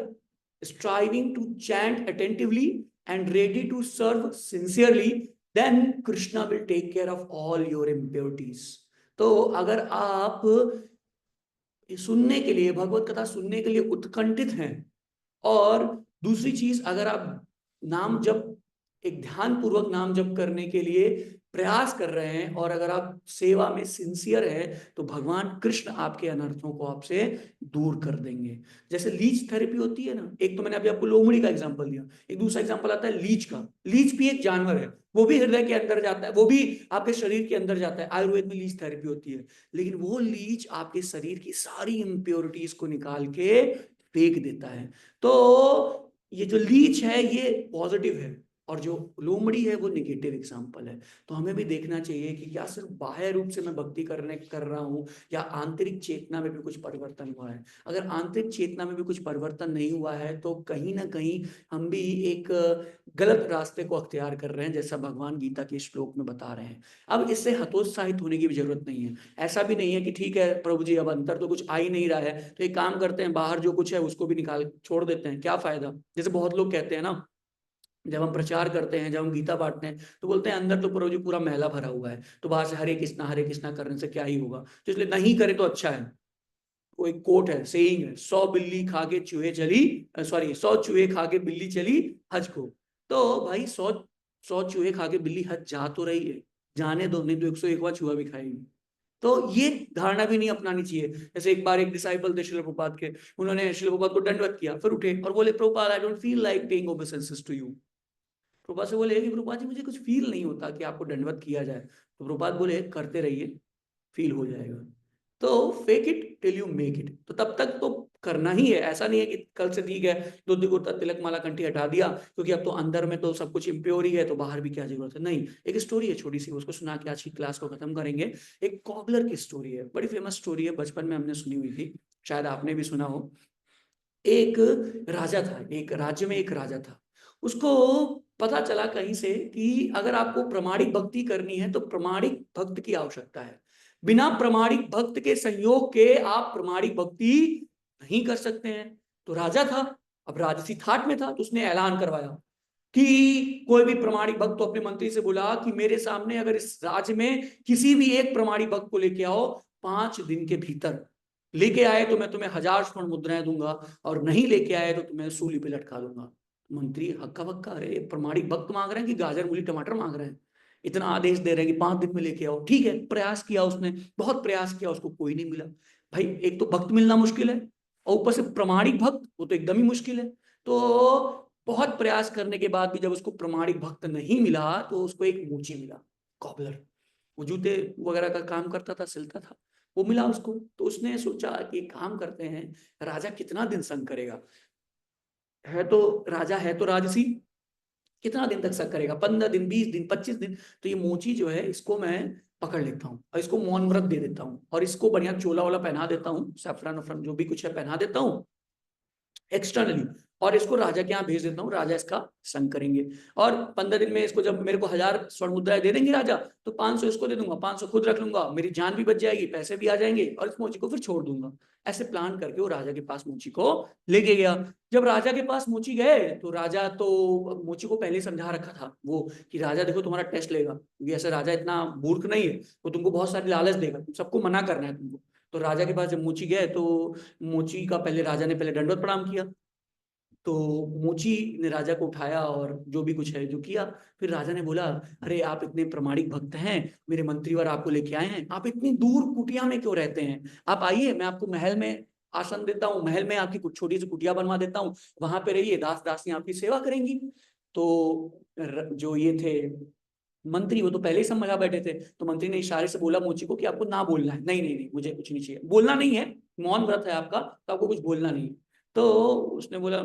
striving to chant attentively and ready to serve sincerely, then Krishna will take care of all your impurities. तो अगर आप सुनने के लिए, भगवत कथा सुनने के लिए उत्कंठित हैं, और दूसरी चीज, अगर आप नाम जप, एक ध्यान पूर्वक नाम जप करने के लिए प्रयास कर रहे हैं, और अगर आप सेवा में सिंसियर है, तो भगवान कृष्ण आपके अनर्थों को आपसे दूर कर देंगे। जैसे लीच थेरेपी होती है ना, एक तो मैंने अभी आपको लोमड़ी का एग्जांपल दिया, एक दूसरा एग्जांपल आता है लीच का। लीच भी एक जानवर है, वो भी हृदय के अंदर जाता है, वो भी आपके शरीर के अंदर जाता है। आयुर्वेद में लीच थेरेपी होती है, लेकिन वो लीच आपके शरीर की सारी इम्प्योरिटीज को निकाल के फेंक देता है। तो ये जो लीच है ये पॉजिटिव है, और जो लोमड़ी है वो निगेटिव एग्जाम्पल है। तो हमें भी देखना चाहिए कि क्या सिर्फ बाह्य रूप से मैं भक्ति कर रहा हूँ, या आंतरिक चेतना में भी कुछ परिवर्तन हुआ है। अगर आंतरिक चेतना में भी कुछ परिवर्तन नहीं हुआ है, तो कहीं ना कहीं हम भी एक गलत रास्ते को अख्तियार कर रहे हैं, जैसा भगवान गीता के श्लोक में बता रहे हैं। अब इससे हतोत्साहित होने की भी जरूरत नहीं है। ऐसा भी नहीं है कि ठीक है प्रभु जी अब अंतर तो कुछ आ ही नहीं रहा है, तो एक काम करते हैं, बाहर जो कुछ है उसको भी निकाल छोड़ देते हैं, क्या फायदा। जैसे बहुत लोग कहते हैं ना जब हम प्रचार करते हैं, जब हम गीता बांटते हैं, तो बोलते हैं अंदर तो पूरा मैला भरा हुआ है, तो बाहर से हरे कृष्णा करने से क्या ही होगा, तो इसलिए नहीं करे तो अच्छा है। वो एक कोट है, सेइंग है, 100 बिल्ली खा के चूहे चली, सॉरी 100 चूहे खा के बिल्ली चली हज को। तो भाई 100 चूहे खा के बिल्ली हज जा तो रही है, जाने दो, नहीं तो 101वां चूहा भी खाएगी। तो ये धारणा भी नहीं अपनानी चाहिए। जैसे एक बार एक डिसाइपल थे श्रील प्रभुपाद के, उन्होंने श्रील प्रभुपाद को दंडवत किया, फिर उठे और बोले Prabhupada I don't feel like paying obeisances to you. Prabhupada से बोले कि प्रभुपाद जी मुझे कुछ फील नहीं होता कि आपको दंडवत किया जाए। तो प्रभुपाद बोले करते रहिए, फील हो जाएगा। तो fake it till you make it, तो तब तक तो करना ही है। ऐसा नहीं है कि कल से ठीक है धोती कुर्ता तिलक माला कंठी हटा दिया, क्योंकि अब तो अंदर में तो सब कुछ इम्प्योर ही है, तो बाहर भी क्या जरूरत है। नहीं, एक स्टोरी है छोटी सी, उसको सुना के आज की क्लास को खत्म करेंगे। एक कॉबलर की स्टोरी है, बड़ी फेमस स्टोरी है, बचपन में हमने सुनी हुई थी, शायद आपने भी सुना हो। एक राजा था, एक राज्य में एक राजा था। उसको पता चला कहीं से कि अगर आपको प्रामाणिक भक्ति करनी है तो प्रामाणिक भक्त की आवश्यकता है। बिना प्रामाणिक भक्त के संयोग के आप प्रामाणिक भक्ति नहीं कर सकते हैं। तो राजा था, अब राजसी थाट में था, तो उसने ऐलान करवाया कि कोई भी प्रामाणिक भक्त तो अपने मंत्री से बोला कि मेरे सामने अगर इस राज्य में किसी भी एक प्रामाणिक भक्त को लेके आओ, 5 दिन के भीतर लेके आए तो मैं तुम्हें 1000 स्वर्ण मुद्राएं दूंगा, और नहीं लेके आए तो तुम्हें सूली पे लटका दूंगा। मंत्री हक्का बक्का, अरे प्रामाणिक भक्त मांग रहे हैं कि गाजर मूली टमाटर मांग रहे हैं, इतना आदेश दे रहे हैं कि 5 दिन में लेके आओ। ठीक है, प्रयास किया उसने, बहुत प्रयास किया, उसको कोई नहीं मिला। भाई एक तो भक्त मिलना मुश्किल है, और ऊपर से प्रामाणिक भक्त वो तो एकदम ही मुश्किल है। तो बहुत प्रयास करने के बाद भी जब उसको प्रामाणिक भक्त नहीं मिला, तो उसको एक मूची मिला, कॉबलर। वो जूते वगैरह का काम करता था, सिलता था, वो मिला उसको। तो उसने सोचा कि काम करते हैं, राजा कितना दिन संग करेगा, है तो राजा, है तो राजसी, कितना दिन तक संग करेगा, 15 दिन, 20 दिन, 25 दिन। तो ये मोची जो है इसको मैं पकड़ लेता हूँ और इसको मौन व्रत दे देता हूँ, और इसको बढ़िया चोला वाला पहना देता हूँ, सैफरन वफरन जो भी कुछ है पहना देता हूँ एक्सटर्नली, और इसको राजा के यहाँ भेज देता हूँ, राजा इसका संग करेंगे। और 15 दिन में इसको जब मेरे को 1000 स्वर्ण मुद्राएं दे देंगे राजा, तो 500 इसको दे दूंगा, 500 खुद रख लूंगा, मेरी जान भी बच जाएगी, पैसे भी आ जाएंगे, और इस मोची को फिर छोड़ दूंगा। ऐसे प्लान करके वो राजा के पास मोची को लेके गया। जब राजा के पास मोची गए, तो राजा तो मोची को पहले ही समझा रखा था वो, कि राजा देखो तुम्हारा टेस्ट लेगा, क्योंकि ऐसे राजा इतना मूर्ख नहीं है, वो तुमको बहुत सारी लालच देगा, सबको मना करना है तुमको। तो राजा के पास जब मोची गए, तो मोची का पहले राजा ने पहले दंडवत प्रणाम किया। तो मोची ने राजा को उठाया और जो भी कुछ है जो किया। फिर राजा ने बोला, अरे आप इतने प्रामाणिक भक्त हैं, मेरे मंत्रीवर आपको लेके आए हैं, आप इतनी दूर कुटिया में क्यों रहते हैं, आप आइए, मैं आपको महल में आसन देता हूँ, महल में आपकी कुछ छोटी सी कुटिया बनवा देता हूँ, वहां पे रहिए, दास दासियां आपकी सेवा करेंगी। तो जो ये थे मंत्री, वो तो पहले ही समझा बैठे थे। तो मंत्री ने इशारे से बोला मोची को कि आपको ना बोलना है, नहीं नहीं नहीं मुझे कुछ नहीं चाहिए, बोलना नहीं है, मौन व्रत है आपका, तो आपको कुछ बोलना नहीं है। तो उसने बोला,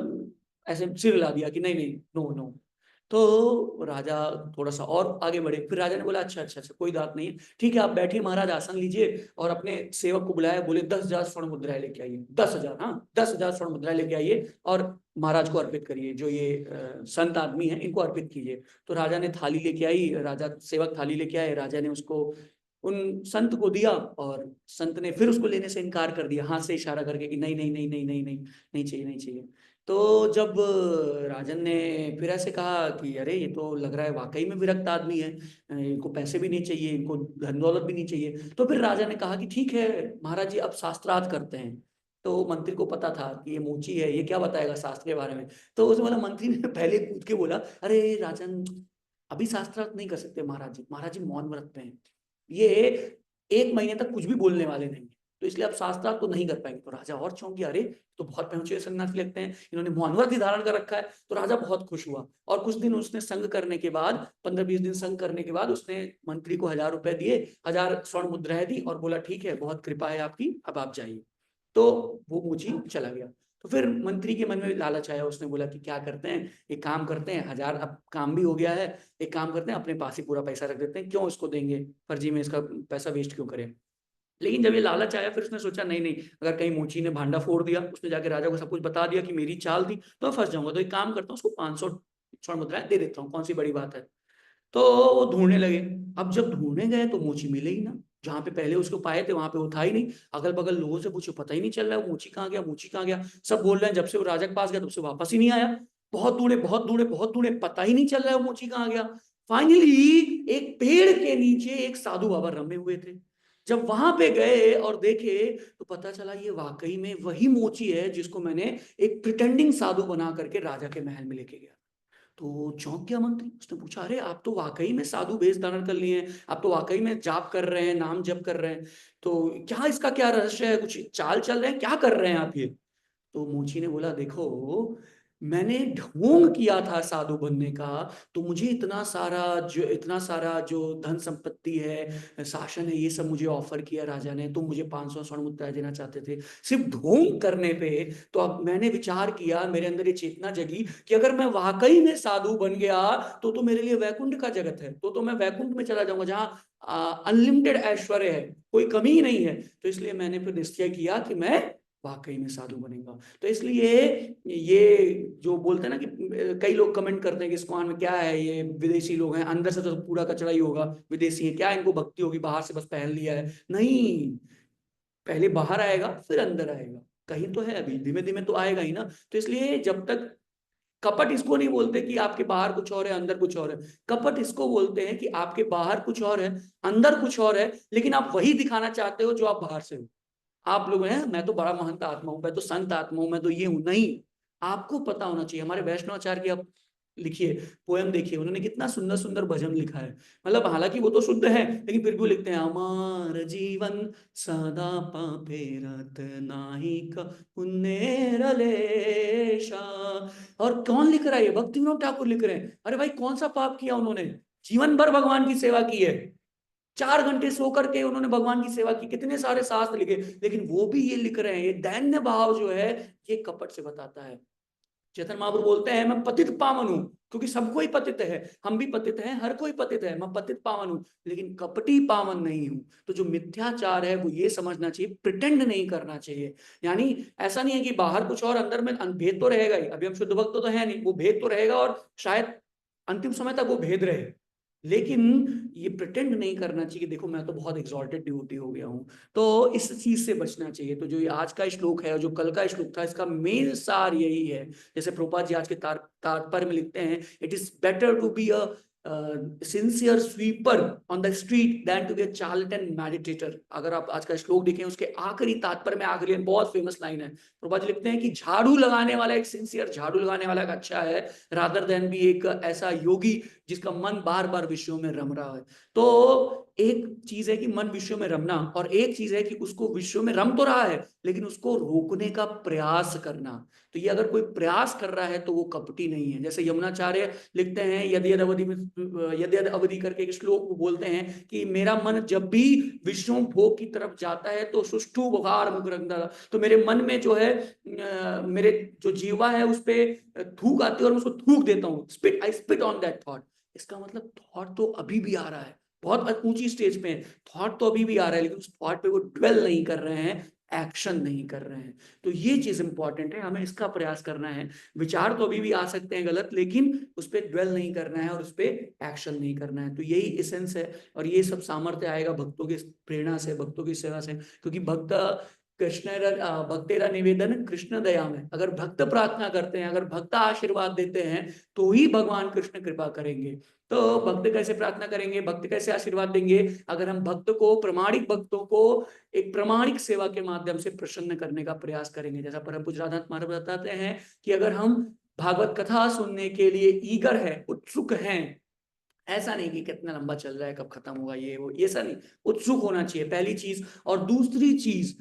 ऐसे सिर हिला दिया कि नहीं नहीं, नो नो। तो राजा थोड़ा सा और आगे बढ़े, फिर राजा ने बोला अच्छा अच्छा अच्छा कोई बात नहीं है, ठीक है आप बैठिए महाराज, आसन लीजिए, और अपने सेवक को बुलाया, बोले 10,000 स्वर्ण मुद्राएं लेके आइए, 10,000, हाँ 10,000 स्वर्ण मुद्राएं लेके आइए, और महाराज को अर्पित करिए, जो ये संत आदमी है इनको अर्पित कीजिए। तो राजा ने थाली लेके आई, राजा सेवक थाली लेके आए, राजा ने उसको उन संत को दिया, और संत ने फिर उसको लेने से इनकार कर दिया, हाथ से इशारा करके कि नहीं नहीं नहीं नहीं नहीं नहीं, नहीं चाहिए नहीं चाहिए। तो जब राजन ने फिर ऐसे कहा कि अरे ये तो लग रहा है वाकई में विरक्त आदमी है, इनको पैसे भी नहीं चाहिए, इनको धन दौलत भी नहीं चाहिए। तो फिर राजा ने कहा कि ठीक है महाराज जी, अब शास्त्रार्थ करते हैं। तो मंत्री को पता था कि ये मूची है, ये क्या बताएगा शास्त्र के बारे में। तो उसने बोला, मंत्री ने पहले कूद के बोला, अरे राजन अभी शास्त्रार्थ नहीं कर सकते महाराज जी, महाराज जी मौन व्रत पे हैं, ये 1 महीने तक कुछ भी बोलने वाले नहीं, तो इसलिए आप शास्त्रार्थ तो नहीं कर पाएंगे। तो राजा और चौंक गया, अरे तो बहुत पहुंचे सन्यासी लगते हैं, इन्होंने मौन व्रत ही धारण कर रखा है। तो राजा बहुत खुश हुआ, और कुछ दिन उसने संग करने के बाद, 15-20 दिन संग करने के बाद, उसने मंत्री को 1000 रुपए दिए, 1000 स्वर्ण मुद्राएं दी, और बोला ठीक है बहुत कृपा है आपकी, अब आप जाइए। तो वो मुझी चला गया। तो फिर मंत्री के मन में लालच आया, उसने बोला कि क्या करते हैं, एक काम करते हैं, 1000 अब काम भी हो गया है, एक काम करते हैं अपने पास ही पूरा पैसा रख देते हैं, क्यों इसको देंगे फर्जी में, इसका पैसा वेस्ट क्यों करें। लेकिन जब ये लालच आया, फिर उसने सोचा नहीं नहीं, अगर कहीं मोची ने भांडा फोड़ दिया, उसने जाके राजा को सब कुछ बता दिया कि मेरी चाल थी, तो मैं फंस जाऊंगा, तो एक काम करता हूँ उसको 500 स्वर्ण मुद्राएं दे देता हूँ, कौन सी बड़ी बात है। तो वो ढूंढने लगे। अब जब ढूंढने गए तो मोची मिले ही ना, जहां पे पहले उसको पाए थे वहां पे वो था ही नहीं। अगल बगल लोगों से पूछो, पता ही नहीं चल रहा है वो मोची कहाँ गया, मोची कहाँ गया। सब बोल रहे हैं जब से वो राजा के पास गया तब से वापस ही नहीं आया। बहुत दूर है, बहुत दूर है, बहुत दूर है, पता ही नहीं चल रहा है वो मोची कहाँ गया। फाइनली एक पेड़ के नीचे एक साधु बाबा रमे हुए थे। जब वहां पे गए और देखे तो पता चला ये वाकई में वही मोची है जिसको मैंने एक प्रिटेंडिंग साधु बना करके राजा के महल में लेके गया। तो चौंक गया मंत्री, उसने पूछा अरे आप तो वाकई में साधु वेश धारण कर लिए हैं, आप तो वाकई में जाप कर रहे हैं, नाम जप कर रहे हैं, तो क्या इसका क्या रहस्य है, कुछ चाल चल रहे हैं, क्या कर रहे हैं आप ये। तो मोची ने बोला देखो, मैंने ढोंग किया था साधु बनने का, तो मुझे इतना सारा जो धन संपत्ति है, शासन है, ये सब मुझे ऑफर किया राजा ने, तो मुझे 500 स्वर्ण मुद्राएं देना चाहते थे सिर्फ ढोंग करने पे। तो अब मैंने विचार किया, मेरे अंदर ये चेतना जगी कि अगर मैं वाकई में साधु बन गया तो मेरे लिए वैकुंठ का जगत है, तो मैं वैकुंठ में चला जाऊंगा जहाँ अनलिमिटेड ऐश्वर्य है, कोई कमी ही नहीं है। तो इसलिए मैंने फिर निश्चय किया कि मैं वाकई में साधु बनेगा। तो इसलिए ये जो बोलते हैं ना कि कई लोग कमेंट करते हैं कि इस्कॉन में क्या है, ये विदेशी लोग हैं, अंदर से तो पूरा कचरा ही होगा, विदेशी है क्या, इनको भक्ति होगी, बाहर से बस पहन लिया है। नहीं, पहले बाहर आएगा फिर अंदर आएगा, कहीं तो है, अभी धीमे धीमे तो आएगा ही ना। तो इसलिए जब तक कपट इसको नहीं बोलते कि आपके बाहर कुछ और है अंदर कुछ और है, कपट इसको बोलते हैं कि आपके बाहर कुछ और है अंदर कुछ और है, लेकिन आप वही दिखाना चाहते हो जो आप बाहर से हो। आप लोग हैं मैं तो बड़ा महंत आत्मा हूं, मैं तो संत आत्मा हूं, मैं तो ये हूं, नहीं। आपको पता होना चाहिए। हमारे वैष्णवाचार्य की आप लिखिए, पोयम देखिए, उन्होंने कितना सुंदर सुंदर भजन लिखा है। मतलब हालांकि वो तो शुद्ध है, लेकिन फिर भी वो लिखते हैं अमर जीवन सदा पापे रत नाहिक पुण्य रलेशा। और कौन लिख रहा है ये, भक्ति विनोद ठाकुर लिख रहे हैं। अरे भाई कौन सा पाप किया उन्होंने, जीवन भर भगवान की सेवा की है, 4 घंटे सो करके उन्होंने भगवान की सेवा की, कितने सारे शास्त्र लिखे, लेकिन वो भी ये लिख रहे हैं। ये दैन्य भाव जो है ये कपट से बताता है। चेतन महाप्रभु बोलते हैं मैं पतित पावन हूं, क्योंकि सबको ही पतित है, हम भी पतित हैं, हर कोई पतित है, मैं पतित पावन हूं, लेकिन कपटी पावन नहीं हूं। तो जो मिथ्याचार है वो ये समझना चाहिए, प्रिटेंड नहीं करना चाहिए। यानी ऐसा नहीं है कि बाहर कुछ और अंदर में भेद तो रहेगा ही, अभी हम शुद्ध भक्त तो है नहीं, वो भेद तो रहेगा और शायद अंतिम समय तक वो भेद रहे, लेकिन ये प्रिटेंड नहीं करना चाहिए कि देखो मैं तो बहुत एग्जॉल्टेड डिवोटी हो गया हूं। तो इस चीज से बचना चाहिए। तो जो ये आज का श्लोक है और जो कल का श्लोक था, इसका मेन सार यही है। जैसे प्रभुपाद जी आज के तात्पर्य में लिखते हैं, it is better to be a sincere sweeper on the street than to be a charlatan meditator. अगर आप आज का श्लोक देखें, उसके आखिरी तात्पर्य में आखिरी बहुत फेमस लाइन है, प्रभुपाद जी लिखते हैं कि झाड़ू लगाने वाला, एक सिंसियर झाड़ू लगाने वाला एक अच्छा है, रादर देन भी एक ऐसा योगी जिसका मन बार बार विषयों में रम रहा है। तो एक चीज है कि मन विषयों में रमना, और एक चीज है कि उसको विषयों में रम तो रहा है लेकिन उसको रोकने का प्रयास करना। तो ये अगर कोई प्रयास कर रहा है तो वो कपटी नहीं है। जैसे यमुनाचार्य लिखते हैं यदि यद अवधि में, यदि यद अवधि करके एक श्लोक बोलते हैं कि मेरा मन जब भी विषयों भोग की तरफ जाता है तो सुष्ठु बुखार मुखरंदा, तो मेरे मन में जो है मेरे जो जीवा है उस पर थूक आती है और मैं उसको थूक देता हूँ, spit, I spit on that thought. इसका मतलब थॉट तो अभी भी आ रहा है, बहुत ऊंची स्टेज पे है, थॉट तो अभी भी आ रहा है, लेकिन उस थॉट पे वो ड्वेल नहीं कर रहे हैं, एक्शन नहीं कर रहे हैं। तो ये चीज इंपॉर्टेंट है, हमें इसका प्रयास करना है। विचार तो अभी भी आ सकते हैं गलत, लेकिन उस पर ड्वेल नहीं करना है और उस पर एक्शन नहीं करना है। तो यही एसेंस है, और ये सब सामर्थ्य आएगा भक्तों की प्रेरणा से, भक्तों की सेवा से। क्योंकि भक्त कृष्ण भक्तेरा निवेदन कृष्ण दया में, अगर भक्त प्रार्थना करते हैं, अगर भक्त आशीर्वाद देते हैं, तो ही भगवान कृष्ण कृपा करेंगे। तो भक्त कैसे प्रार्थना करेंगे, भक्त कैसे आशीर्वाद देंगे, अगर हम भक्त को, प्रामाणिक भक्तों को एक प्रामाणिक सेवा के माध्यम से प्रसन्न करने का प्रयास करेंगे। जैसा परम पूज्य राधानाथ महाराज बताते हैं कि अगर हम भागवत कथा सुनने के लिए ईगर है, उत्सुक हैं, ऐसा नहीं कि कितना लंबा चल रहा है, कब खत्म होगा, ये वो, ऐसा नहीं, उत्सुक होना चाहिए पहली चीज। और दूसरी चीज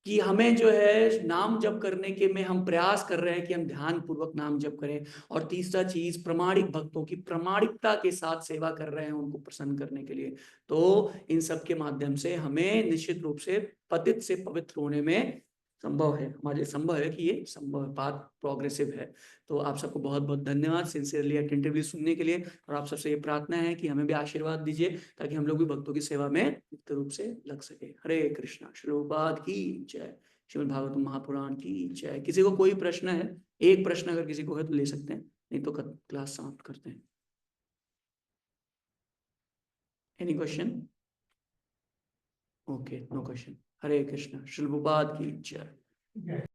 कि हमें जो है नाम जप करने के में हम प्रयास कर रहे हैं कि हम ध्यान पूर्वक नाम जप करें। और तीसरा चीज, प्रामाणिक भक्तों की प्रामाणिकता के साथ सेवा कर रहे हैं उनको प्रसन्न करने के लिए। तो इन सब के माध्यम से हमें निश्चित रूप से पतित से पवित्र होने में संभव है, हमारे संभव है कि ये संभव बात प्रोग्रेसिव है। तो आप सबको बहुत बहुत धन्यवाद सिंसियरली अटेंटिवली सुनने के लिए। और आप सबसे ये प्रार्थना है कि हमें भी आशीर्वाद दीजिए ताकि हम लोग भी भक्तों की सेवा में नित्य रूप से लग सके। हरे कृष्णा। श्री प्रभुपाद की जय। श्रीमद् भागवत महापुराण की जय। किसी को कोई प्रश्न है, एक प्रश्न अगर किसी को है तो ले सकते हैं, नहीं तो क्लास समाप्त करते हैं। Any question? Okay, no question. Hare Krishna. Shri Prabhupada की जय।